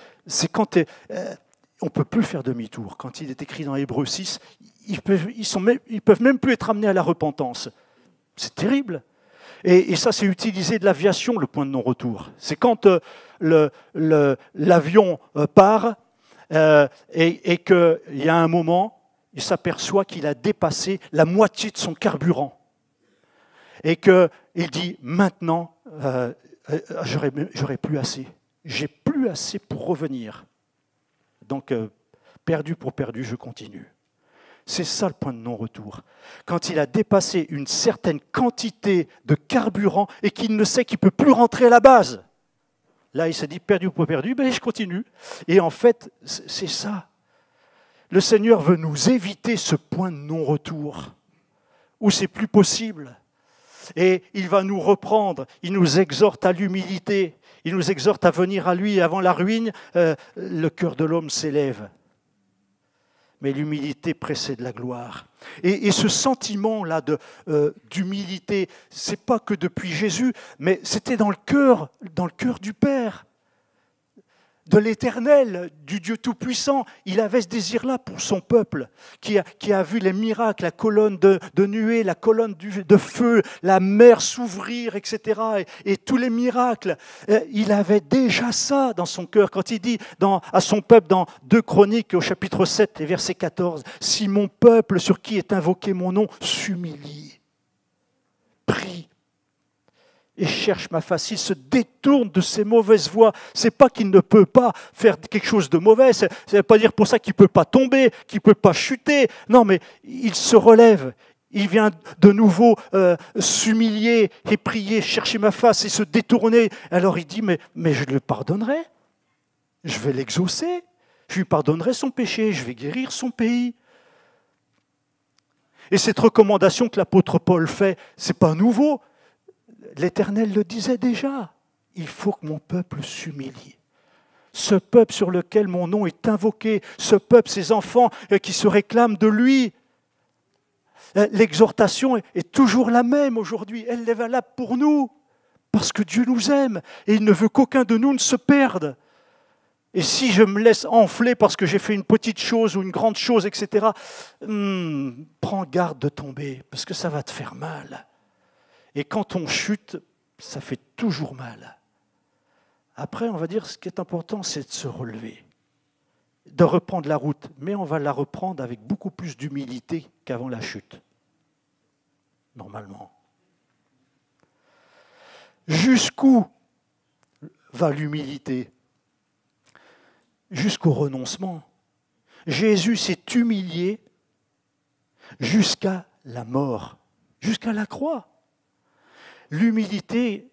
quand on ne peut plus faire demi-tour. Quand il est écrit dans Hébreux 6, ils peuvent même plus être amenés à la repentance. C'est terrible. Et ça, c'est utilisé de l'aviation, le point de non-retour. C'est quand l'avion part et qu'il y a un moment, il s'aperçoit qu'il a dépassé la moitié de son carburant. Et qu'il dit, maintenant, j'aurai plus assez. J'ai plus assez pour revenir. Donc, perdu pour perdu, je continue. C'est ça le point de non-retour. Quand il a dépassé une certaine quantité de carburant et qu'il ne sait qu'il ne peut plus rentrer à la base. Là, il s'est dit, perdu pour perdu, ben, je continue. Et en fait, c'est ça. Le Seigneur veut nous éviter ce point de non-retour, où c'est plus possible. Et il va nous reprendre, il nous exhorte à l'humilité, il nous exhorte à venir à lui. Avant la ruine, le cœur de l'homme s'élève. Mais l'humilité précède la gloire. Et ce sentiment-là d'humilité, ce n'est pas que depuis Jésus, mais c'était dans le cœur du Père, de l'Éternel, du Dieu Tout-Puissant. Il avait ce désir-là pour son peuple, qui a vu les miracles, la colonne de nuée, la colonne de feu, la mer s'ouvrir, etc. Et tous les miracles. Il avait déjà ça dans son cœur. Quand il dit à son peuple dans 2 Chroniques, au chapitre 7, et verset 14, « Si mon peuple, sur qui est invoqué mon nom, s'humilie, prie, et cherche ma face, il se détourne de ses mauvaises voies. Ce n'est pas qu'il ne peut pas faire quelque chose de mauvais, ça ne veut pas dire pour ça qu'il ne peut pas tomber, qu'il ne peut pas chuter. Non, mais il se relève, il vient de nouveau s'humilier et prier, chercher ma face et se détourner. Alors il dit, mais je le pardonnerai, je vais l'exaucer, je lui pardonnerai son péché, je vais guérir son pays. Et cette recommandation que l'apôtre Paul fait, ce n'est pas nouveau. L'Éternel le disait déjà, il faut que mon peuple s'humilie. Ce peuple sur lequel mon nom est invoqué, ce peuple, ces enfants qui se réclament de lui. L'exhortation est toujours la même aujourd'hui, elle est valable pour nous, parce que Dieu nous aime et il ne veut qu'aucun de nous ne se perde. Et si je me laisse enfler parce que j'ai fait une petite chose ou une grande chose, etc., prends garde de tomber, parce que ça va te faire mal. Et quand on chute, ça fait toujours mal. Après, on va dire, ce qui est important, c'est de se relever, de reprendre la route. Mais on va la reprendre avec beaucoup plus d'humilité qu'avant la chute, normalement. Jusqu'où va l'humilité? Jusqu'au renoncement. Jésus s'est humilié jusqu'à la mort, jusqu'à la croix. L'humilité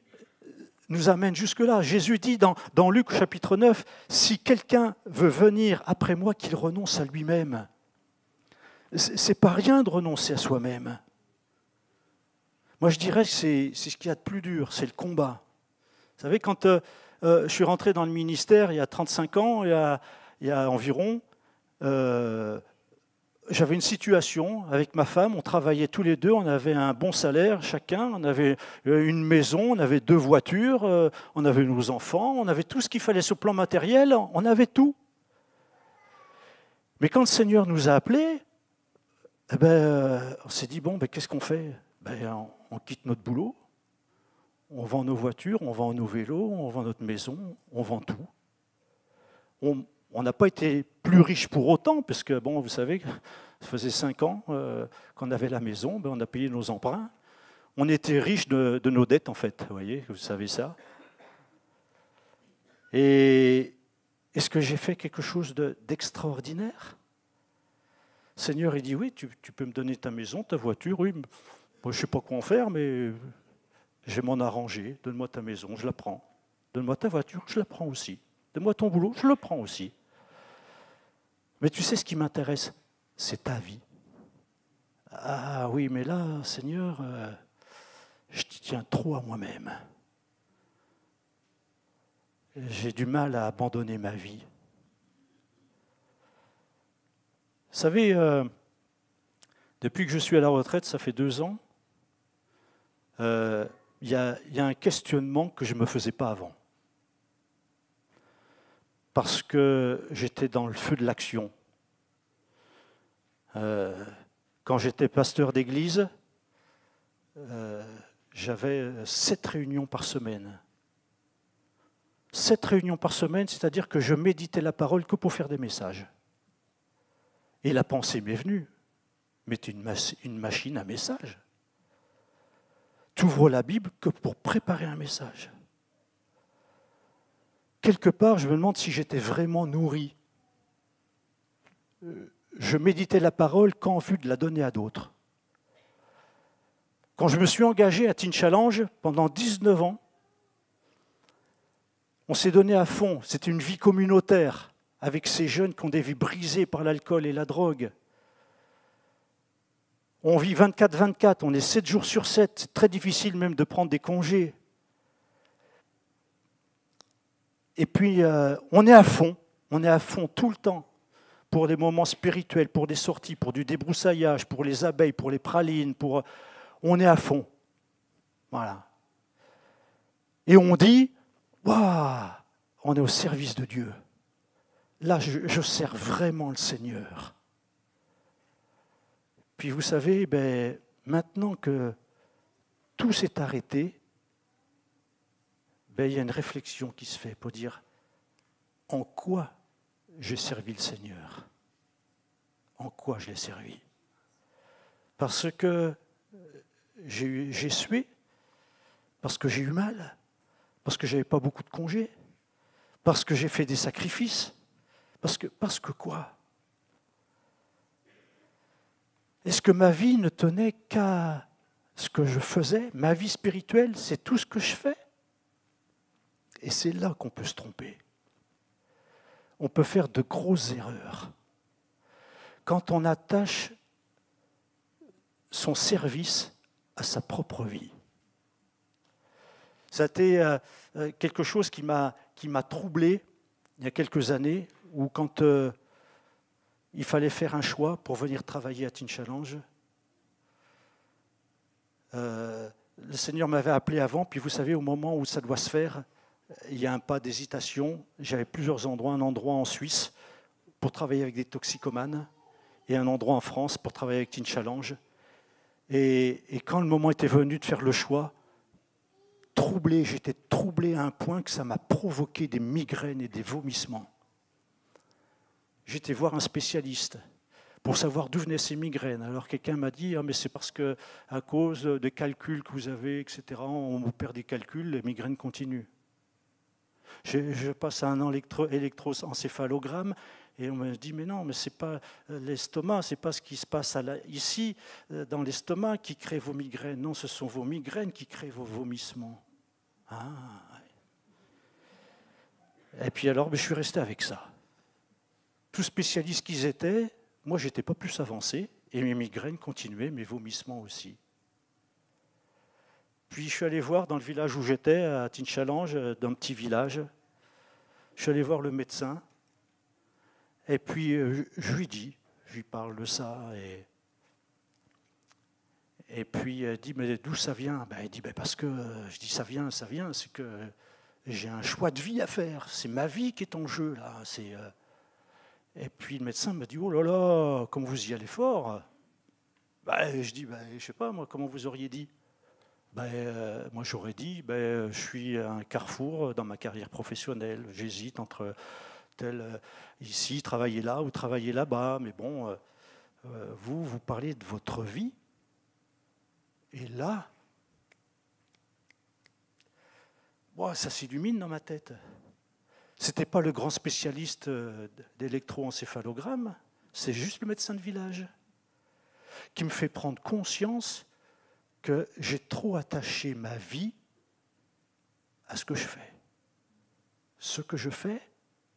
nous amène jusque-là. Jésus dit dans Luc chapitre 9, « Si quelqu'un veut venir après moi, qu'il renonce à lui-même. » Ce n'est pas rien de renoncer à soi-même. Moi, je dirais que c'est ce qu'il y a de plus dur, c'est le combat. Vous savez, quand je suis rentré dans le ministère il y a 35 ans, il y a environ, j'avais une situation avec ma femme, on travaillait tous les deux, on avait un bon salaire chacun, on avait une maison, on avait 2 voitures, on avait nos enfants, on avait tout ce qu'il fallait sur le plan matériel, on avait tout. Mais quand le Seigneur nous a appelés, eh ben, on s'est dit, bon, ben, qu'est-ce qu'on fait? Ben, on quitte notre boulot, on vend nos voitures, on vend nos vélos, on vend notre maison, on vend tout. On n'a pas été plus riches pour autant, parce que, bon, vous savez, ça faisait 5 ans qu'on avait la maison, ben on a payé nos emprunts. On était riches de nos dettes, en fait, vous voyez, vous savez ça. Et est-ce que j'ai fait quelque chose d'extraordinaire? Seigneur, il dit, oui, tu peux me donner ta maison, ta voiture, oui. Moi, je ne sais pas quoi en faire, mais je vais m'en arranger. Donne-moi ta maison, je la prends. Donne-moi ta voiture, je la prends aussi. Donne-moi ton boulot, je le prends aussi. Mais tu sais ce qui m'intéresse, c'est ta vie. Ah oui, mais là, Seigneur, je t'y tiens trop à moi-même. J'ai du mal à abandonner ma vie. Vous savez, depuis que je suis à la retraite, ça fait 2 ans, il y a un questionnement que je ne me faisais pas avant. Parce que j'étais dans le feu de l'action. Quand j'étais pasteur d'église, j'avais 7 réunions par semaine. 7 réunions par semaine, c'est-à-dire que je méditais la parole que pour faire des messages. Et la pensée m'est venue. Mais tu es une machine à message. Tu ouvres la Bible que pour préparer un message. Quelque part, je me demande si j'étais vraiment nourri. Je méditais la parole qu'en vue de la donner à d'autres. Quand je me suis engagé à Teen Challenge, pendant 19 ans, on s'est donné à fond. C'était une vie communautaire, avec ces jeunes qui ont des vies brisées par l'alcool et la drogue. On vit 24/24, on est 7 jours sur 7. C'est très difficile même de prendre des congés. Et puis, on est à fond tout le temps, pour des moments spirituels, pour des sorties, pour du débroussaillage, pour les abeilles, pour les pralines, on est à fond. Voilà. Et on dit, waouh, on est au service de Dieu. Là, je sers vraiment le Seigneur. Puis vous savez, maintenant que tout s'est arrêté, il y a une réflexion qui se fait pour dire en quoi j'ai servi le Seigneur. En quoi je l'ai servi? Parce que j'ai sué, parce que j'ai eu mal, parce que je n'avais pas beaucoup de congés, parce que j'ai fait des sacrifices, parce que quoi? Est-ce que ma vie ne tenait qu'à ce que je faisais? Ma vie spirituelle, c'est tout ce que je fais? Et c'est là qu'on peut se tromper. On peut faire de grosses erreurs. Quand on attache son service à sa propre vie. Ça a été quelque chose qui m'a troublé il y a quelques années, où quand il fallait faire un choix pour venir travailler à Teen Challenge, le Seigneur m'avait appelé avant, puis vous savez, au moment où ça doit se faire, il y a un pas d'hésitation. J'avais plusieurs endroits, un endroit en Suisse pour travailler avec des toxicomanes et un endroit en France pour travailler avec Teen Challenge. Et quand le moment était venu de faire le choix, j'étais troublé à un point que ça m'a provoqué des migraines et des vomissements. J'étais voir un spécialiste pour savoir d'où venaient ces migraines. Alors quelqu'un m'a dit mais c'est parce que à cause des calculs que vous avez, etc., on vous perd des calculs, les migraines continuent. Je passe à un électroencéphalogramme et on me dit mais non, mais c'est pas l'estomac, c'est pas ce qui se passe ici dans l'estomac qui crée vos migraines. Non, ce sont vos migraines qui créent vos vomissements. Ah. Et puis alors, je suis resté avec ça. Tout spécialiste qu'ils étaient, moi je n'étais pas plus avancé et mes migraines continuaient, mes vomissements aussi. Puis je suis allé voir dans le village où j'étais, à Teen Challenge, dans un petit village. Je suis allé voir le médecin. Et puis je lui dis, je lui parle de ça. Et puis elle dit, mais d'où ça vient? Elle dit, parce que, je dis, ça vient, c'est que j'ai un choix de vie à faire. C'est ma vie qui est en jeu, là. Et puis le médecin me dit, oh là là, comment vous y allez fort? Je dis, je sais pas, moi, comment vous auriez dit? Moi, j'aurais dit, je suis à un carrefour dans ma carrière professionnelle. J'hésite entre ici, travailler là ou travailler là-bas. Mais bon, vous parlez de votre vie. Et là, ça s'illumine dans ma tête. Ce n'était pas le grand spécialiste d'électroencéphalogramme, c'est juste le médecin de village qui me fait prendre conscience que j'ai trop attaché ma vie à ce que je fais. Ce que je fais,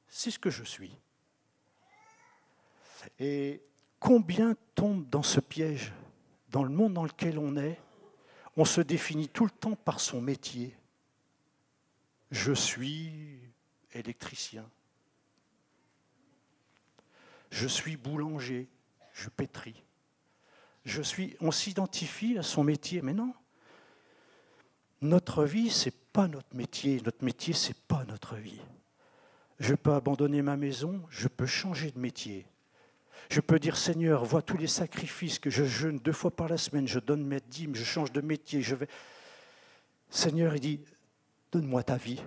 c'est ce que je suis. Et combien tombent dans ce piège? Dans le monde dans lequel on se définit tout le temps par son métier. Je suis électricien. Je suis boulanger, je pétris. On s'identifie à son métier, mais non. Notre vie, ce n'est pas notre métier. Notre métier, ce n'est pas notre vie. Je peux abandonner ma maison, je peux changer de métier. Je peux dire, Seigneur, vois tous les sacrifices que je jeûne 2 fois par la semaine, je donne mes dîmes, je change de métier, je vais... Seigneur, il dit, donne-moi ta vie,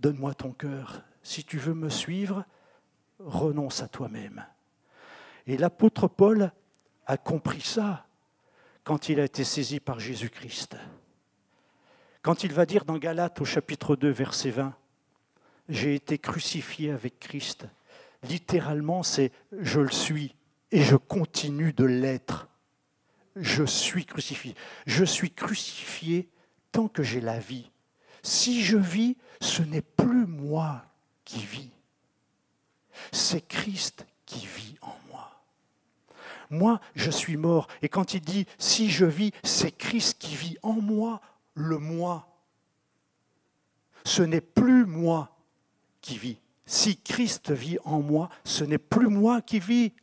donne-moi ton cœur. Si tu veux me suivre, renonce à toi-même. Et l'apôtre Paul a compris ça quand il a été saisi par Jésus-Christ. Quand il va dire dans Galates au chapitre 2, verset 20, « J'ai été crucifié avec Christ ». Littéralement, c'est « je le suis et je continue de l'être ». Je suis crucifié. Je suis crucifié tant que j'ai la vie. Si je vis, ce n'est plus moi qui vis. C'est Christ qui vit en moi. Moi, je suis mort. Et quand il dit « si je vis », c'est Christ qui vit en moi, le moi. Ce n'est plus moi qui vis. Si Christ vit en moi, ce n'est plus moi qui vis.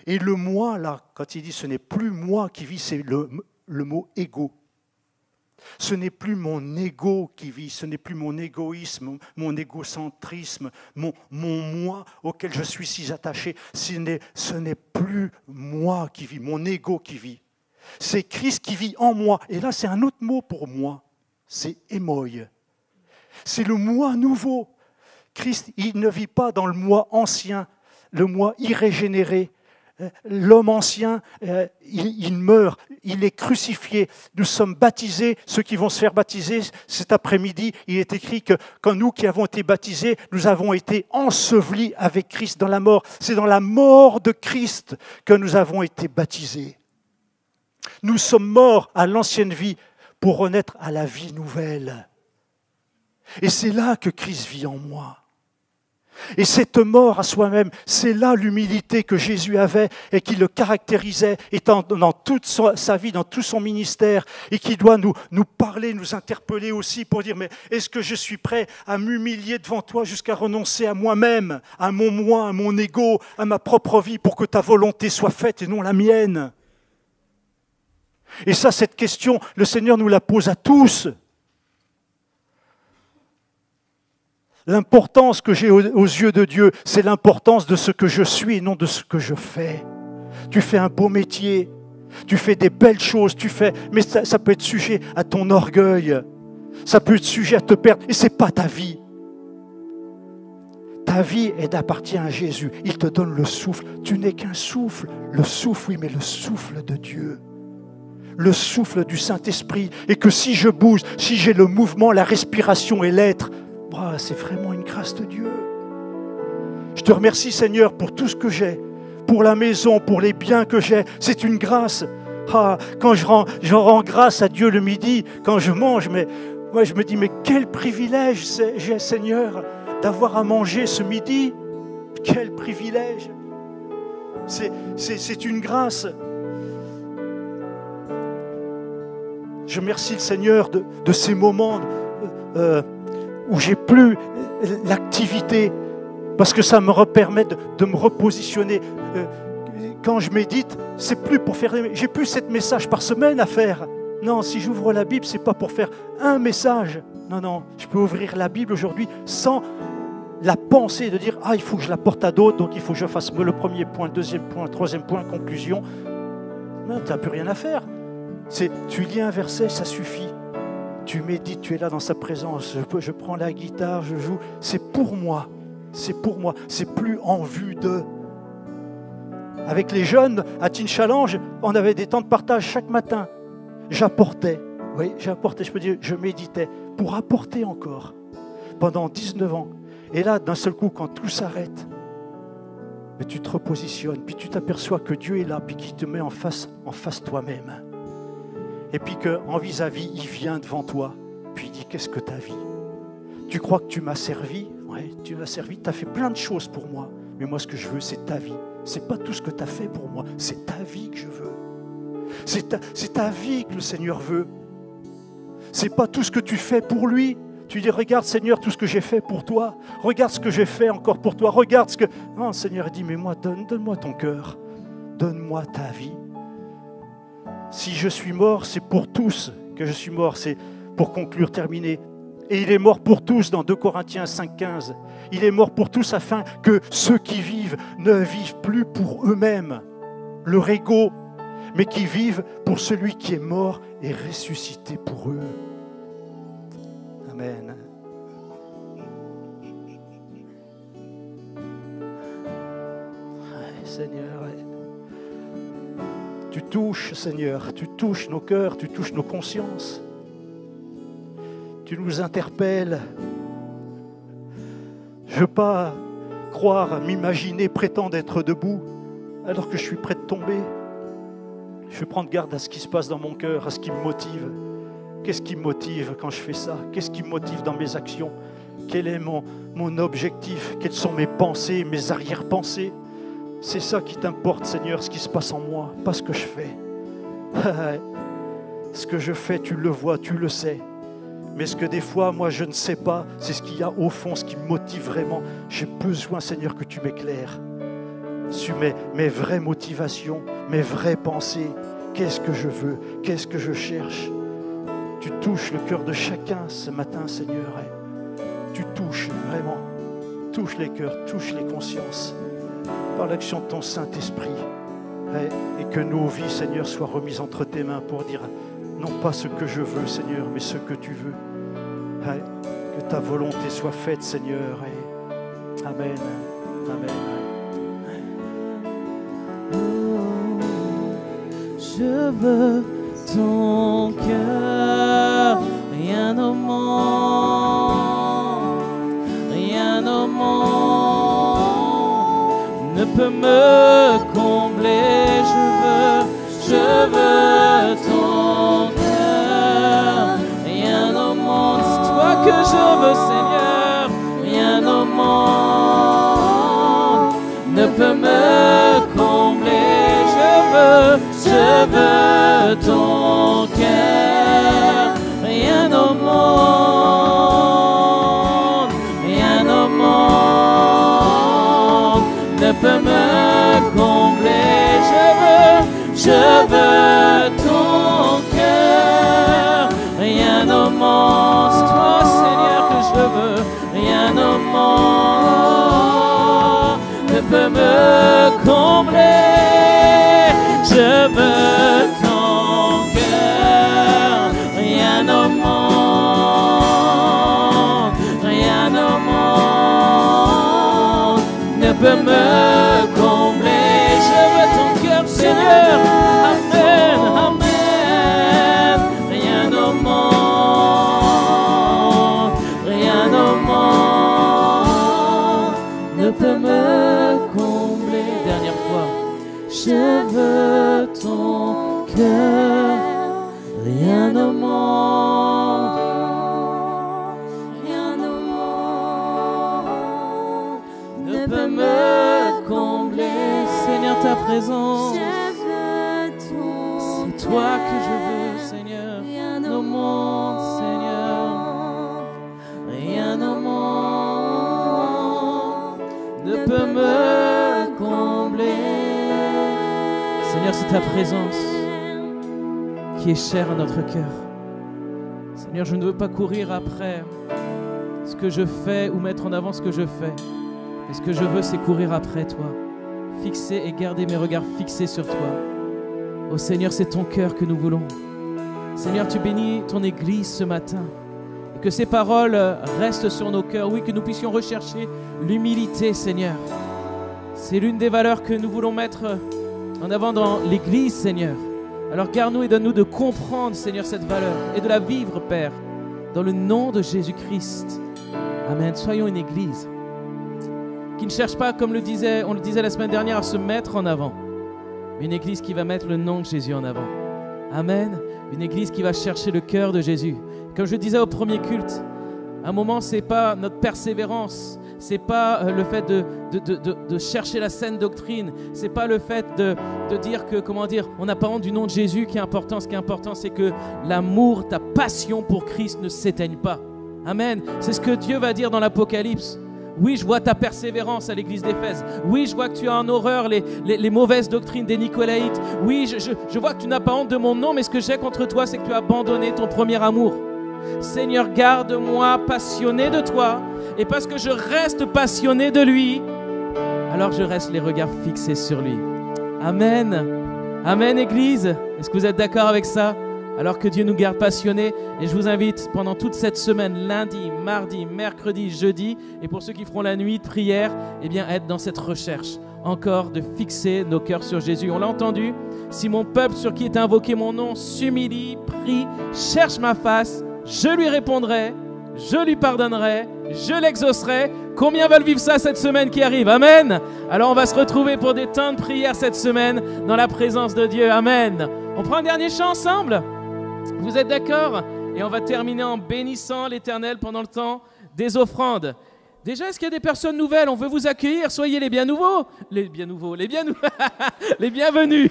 Et le moi, là, quand il dit ce n'est plus moi qui vis, c'est le mot égo. Ce n'est plus mon ego qui vit, ce n'est plus mon égoïsme, mon égocentrisme, mon moi auquel je suis si attaché. Ce n'est plus moi qui vis, mon ego qui vit. C'est Christ qui vit en moi. Et là, c'est un autre mot pour moi. C'est émoi. C'est le moi nouveau. Christ, il ne vit pas dans le moi ancien, le moi irrégénéré. L'homme ancien, il meurt, il est crucifié. Nous sommes baptisés, ceux qui vont se faire baptiser cet après-midi, il est écrit que quand nous qui avons été baptisés, nous avons été ensevelis avec Christ dans la mort. C'est dans la mort de Christ que nous avons été baptisés. Nous sommes morts à l'ancienne vie pour renaître à la vie nouvelle. Et c'est là que Christ vit en moi. Et cette mort à soi-même, c'est là l'humilité que Jésus avait et qui le caractérisait, étant dans toute sa vie, dans tout son ministère, et qui doit nous parler, nous interpeller aussi pour dire, mais est-ce que je suis prêt à m'humilier devant toi jusqu'à renoncer à moi-même, à mon moi, à mon ego, à ma propre vie, pour que ta volonté soit faite et non la mienne? Et ça, cette question, le Seigneur nous la pose à tous. L'importance que j'ai aux yeux de Dieu, c'est l'importance de ce que je suis et non de ce que je fais. Tu fais un beau métier, tu fais des belles choses, mais ça peut être sujet à ton orgueil, ça peut être sujet à te perdre, et ce n'est pas ta vie. Ta vie, elle appartient à Jésus, il te donne le souffle. Tu n'es qu'un souffle, le souffle, oui, mais le souffle de Dieu. Le souffle du Saint-Esprit, et que si je bouge, si j'ai le mouvement, la respiration et l'être, c'est vraiment une grâce de Dieu. Je te remercie, Seigneur, pour tout ce que j'ai, pour la maison, pour les biens que j'ai. C'est une grâce. Quand j'en rends grâce à Dieu le midi, quand je mange, moi je me dis, mais quel privilège j'ai, Seigneur, d'avoir à manger ce midi. Quel privilège. C'est une grâce. Je remercie le Seigneur de ces moments où j'ai plus l'activité Parce que ça me permet de me repositionner. Quand je médite, c'est plus pour faire... J'ai plus 7 messages par semaine à faire. Non, si j'ouvre la Bible, c'est pas pour faire un message. Non, non, je peux ouvrir la Bible aujourd'hui sans la pensée de dire « Ah, il faut que je la porte à d'autres, donc il faut que je fasse le premier point, le deuxième point, le troisième point, conclusion. » Non, tu n'as plus rien à faire. Tu lis un verset, ça suffit. Tu médites, tu es là dans sa présence. Je prends la guitare, je joue. C'est pour moi. C'est pour moi. C'est plus en vue de... Avec les jeunes, à Teen Challenge, on avait des temps de partage chaque matin. J'apportais. Oui, j'apportais. Je peux dire, je méditais pour apporter encore. Pendant 19 ans. Et là, d'un seul coup, quand tout s'arrête, mais tu te repositionnes, puis tu t'aperçois que Dieu est là, puis qu'il te met en face toi-même. Et puis qu'en vis-à-vis, il vient devant toi, puis il dit, qu'est-ce que tu as vu? Tu crois que tu m'as servi? Oui, tu m'as servi, tu as fait plein de choses pour moi. Mais moi, ce que je veux, c'est ta vie. Ce n'est pas tout ce que tu as fait pour moi, c'est ta vie que je veux. C'est ta vie que le Seigneur veut. Ce n'est pas tout ce que tu fais pour lui. Tu dis, regarde Seigneur, tout ce que j'ai fait pour toi. Regarde ce que j'ai fait encore pour toi. Regarde ce que... Non, le Seigneur dit, mais moi, donne-moi ton cœur. Donne-moi ta vie. Si je suis mort, c'est pour tous que je suis mort. C'est pour conclure, terminer. Et il est mort pour tous dans 2 Corinthiens 5,15. Il est mort pour tous afin que ceux qui vivent ne vivent plus pour eux-mêmes, leur ego, mais qui vivent pour celui qui est mort et ressuscité pour eux. Amen. Seigneur, tu touches, Seigneur, tu touches nos cœurs, tu touches nos consciences. Tu nous interpelles. Je ne veux pas croire, m'imaginer, prétendre être debout alors que je suis prêt de tomber. Je veux prendre garde à ce qui se passe dans mon cœur, à ce qui me motive. Qu'est-ce qui me motive quand je fais ça? Qu'est-ce qui me motive dans mes actions? Quel est mon objectif? Quelles sont mes pensées, mes arrière-pensées? C'est ça qui t'importe, Seigneur, ce qui se passe en moi, pas ce que je fais. Ce que je fais, tu le vois, tu le sais. Mais ce que des fois, moi, je ne sais pas, c'est ce qu'il y a au fond, ce qui me motive vraiment. J'ai besoin, Seigneur, que tu m'éclaires sur mes vraies motivations, mes vraies pensées. Qu'est-ce que je veux? Qu'est-ce que je cherche? Tu touches le cœur de chacun ce matin, Seigneur. Tu touches vraiment. Touche les cœurs, touche les consciences. Par l'action de ton Saint-Esprit. Et que nos vies, Seigneur, soient remises entre tes mains pour dire non pas ce que je veux, Seigneur, mais ce que tu veux. Que ta volonté soit faite, Seigneur. Amen. Amen. Je veux ton cœur, rien au monde, rien au monde ne peut me combler. Je veux ton cœur, rien au monde, c'est toi que je veux, Seigneur, rien au monde ne peut me combler. Je veux ton cœur, rien au monde, rien au monde ne peut me combler. Je veux ton cœur, rien au monde, c'est toi Seigneur que je veux, rien au monde ne peut me combler. Je veux ton cœur, rien au monde, rien au monde ne peut me combler. Je veux ton cœur, Seigneur, amen, amen. Rien au monde, rien au monde ne peut me combler. Dernière fois. Je veux ton cœur, rien au monde, rien au monde ne peut me combler. Seigneur, ta présence, c'est toi que je veux, Seigneur. Rien au monde, Seigneur, rien au monde peux me combler. Seigneur, c'est ta présence qui est chère à notre cœur. Seigneur, je ne veux pas courir après ce que je fais ou mettre en avant ce que je fais. Mais ce que je veux, c'est courir après toi. Fixer et garder mes regards fixés sur toi. Oh Seigneur, c'est ton cœur que nous voulons. Seigneur, tu bénis ton Église ce matin. Et que ces paroles restent sur nos cœurs. Oui, que nous puissions rechercher l'humilité, Seigneur. C'est l'une des valeurs que nous voulons mettre en avant dans l'Église, Seigneur. Alors garde-nous et donne-nous de comprendre, Seigneur, cette valeur et de la vivre, Père, dans le nom de Jésus-Christ. Amen. Soyons une Église qui ne cherche pas, comme on le disait la semaine dernière, à se mettre en avant, mais une Église qui va mettre le nom de Jésus en avant. Amen. Une Église qui va chercher le cœur de Jésus. Comme je le disais au premier culte, un moment, ce n'est pas notre persévérance, ce n'est pas le fait de chercher la saine doctrine, ce n'est pas le fait de dire que, on n'a pas honte du nom de Jésus qui est important. Ce qui est important, c'est que l'amour, ta passion pour Christ ne s'éteigne pas. Amen. C'est ce que Dieu va dire dans l'Apocalypse. Oui, je vois ta persévérance à l'église d'Éphèse. Oui, je vois que tu as en horreur les mauvaises doctrines des Nicolaïtes. Oui, je vois que tu n'as pas honte de mon nom, mais ce que j'ai contre toi, c'est que tu as abandonné ton premier amour. Seigneur, garde-moi passionné de toi. Et parce que je reste passionné de lui, alors je reste les regards fixés sur lui. Amen. Amen, Église. Est-ce que vous êtes d'accord avec ça? Alors que Dieu nous garde passionnés. Et je vous invite pendant toute cette semaine, lundi, mardi, mercredi, jeudi, et pour ceux qui feront la nuit de prière, eh bien, être dans cette recherche encore de fixer nos cœurs sur Jésus. On l'a entendu, si mon peuple sur qui est invoqué mon nom s'humilie, prie, cherche ma face, je lui répondrai, je lui pardonnerai, je l'exaucerai. Combien veulent vivre ça cette semaine qui arrive? Amen. Alors on va se retrouver pour des temps de prière cette semaine dans la présence de Dieu. Amen. On prend un dernier chant ensemble? Vous êtes d'accord? Et on va terminer en bénissant l'Éternel pendant le temps des offrandes. Déjà, est-ce qu'il y a des personnes nouvelles? On veut vous accueillir. Soyez les bienvenus. Les bien nouveaux, les bienvenus.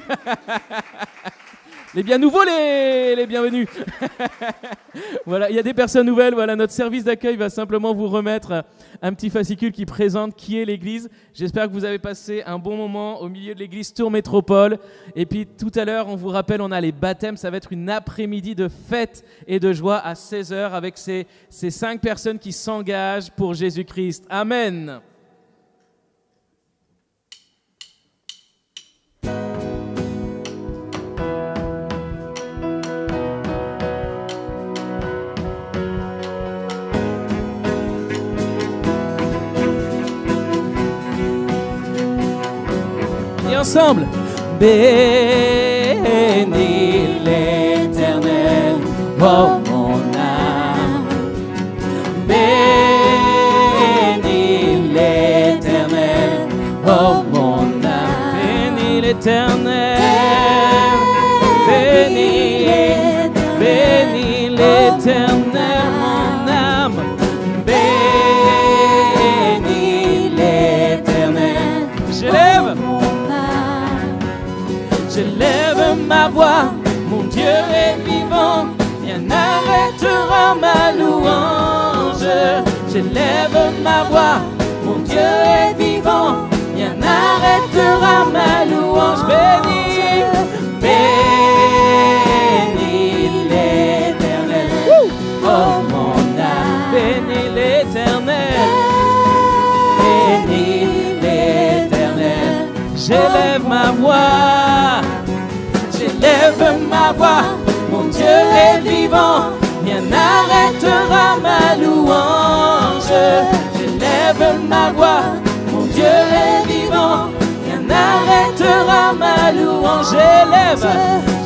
Voilà, il y a des personnes nouvelles. Voilà, notre service d'accueil va simplement vous remettre un petit fascicule qui présente qui est l'Église. J'espère que vous avez passé un bon moment au milieu de l'Église Tours Métropole. Et puis tout à l'heure, on vous rappelle, on a les baptêmes. Ça va être une après-midi de fête et de joie à 16h avec ces 5 personnes qui s'engagent pour Jésus-Christ. Amen. Ensemble. Bénis l'Éternel, oh mon âme. Bénis l'Éternel, oh mon âme. Bénis l'Éternel, bénis l'Éternel, mon âme. Bénis l'Éternel. J'élève ma voix, mon Dieu est vivant, rien n'arrêtera ma louange. J'élève ma voix, mon Dieu est vivant, rien n'arrêtera ma louange. Bénis, bénis l'Éternel, oh mon âme. Bénis l'Éternel, bénis l'Éternel. J'élève ma voix, j'élève ma voix, mon Dieu est vivant, rien n'arrêtera ma louange. J'élève ma voix, mon Dieu est vivant, rien n'arrêtera ma louange.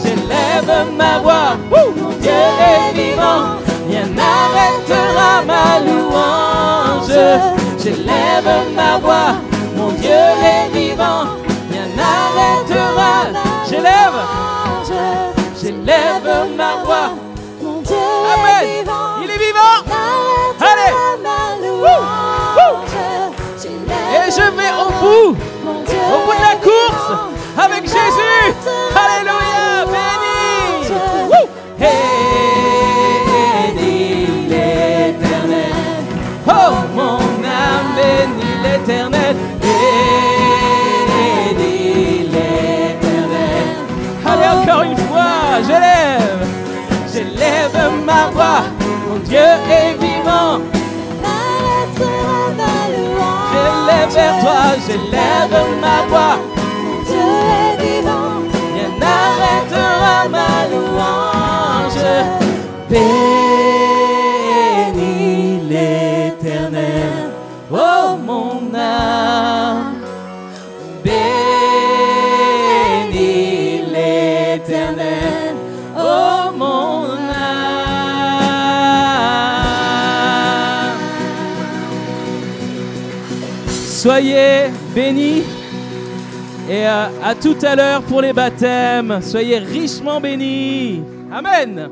J'élève ma voix, mon Dieu est vivant, rien n'arrêtera ma louange. J'élève ma voix, mon Dieu est vivant, rien n'arrêtera. J'élève ma voix, mon Dieu est vivant, il est vivant. Allez, et je vais au bout de la course avec Jésus. Alléluia, bénis. Bénis l'Éternel, oh mon âme, bénis l'Éternel. j'élève ma voix. Mon Dieu est vivant, Rien n'arrêtera ma louange. Bénis l'Éternel, oh mon âme. Bénis l'Éternel, oh mon âme. Soyez bénis. Et à tout à l'heure pour les baptêmes. Soyez richement bénis. Amen.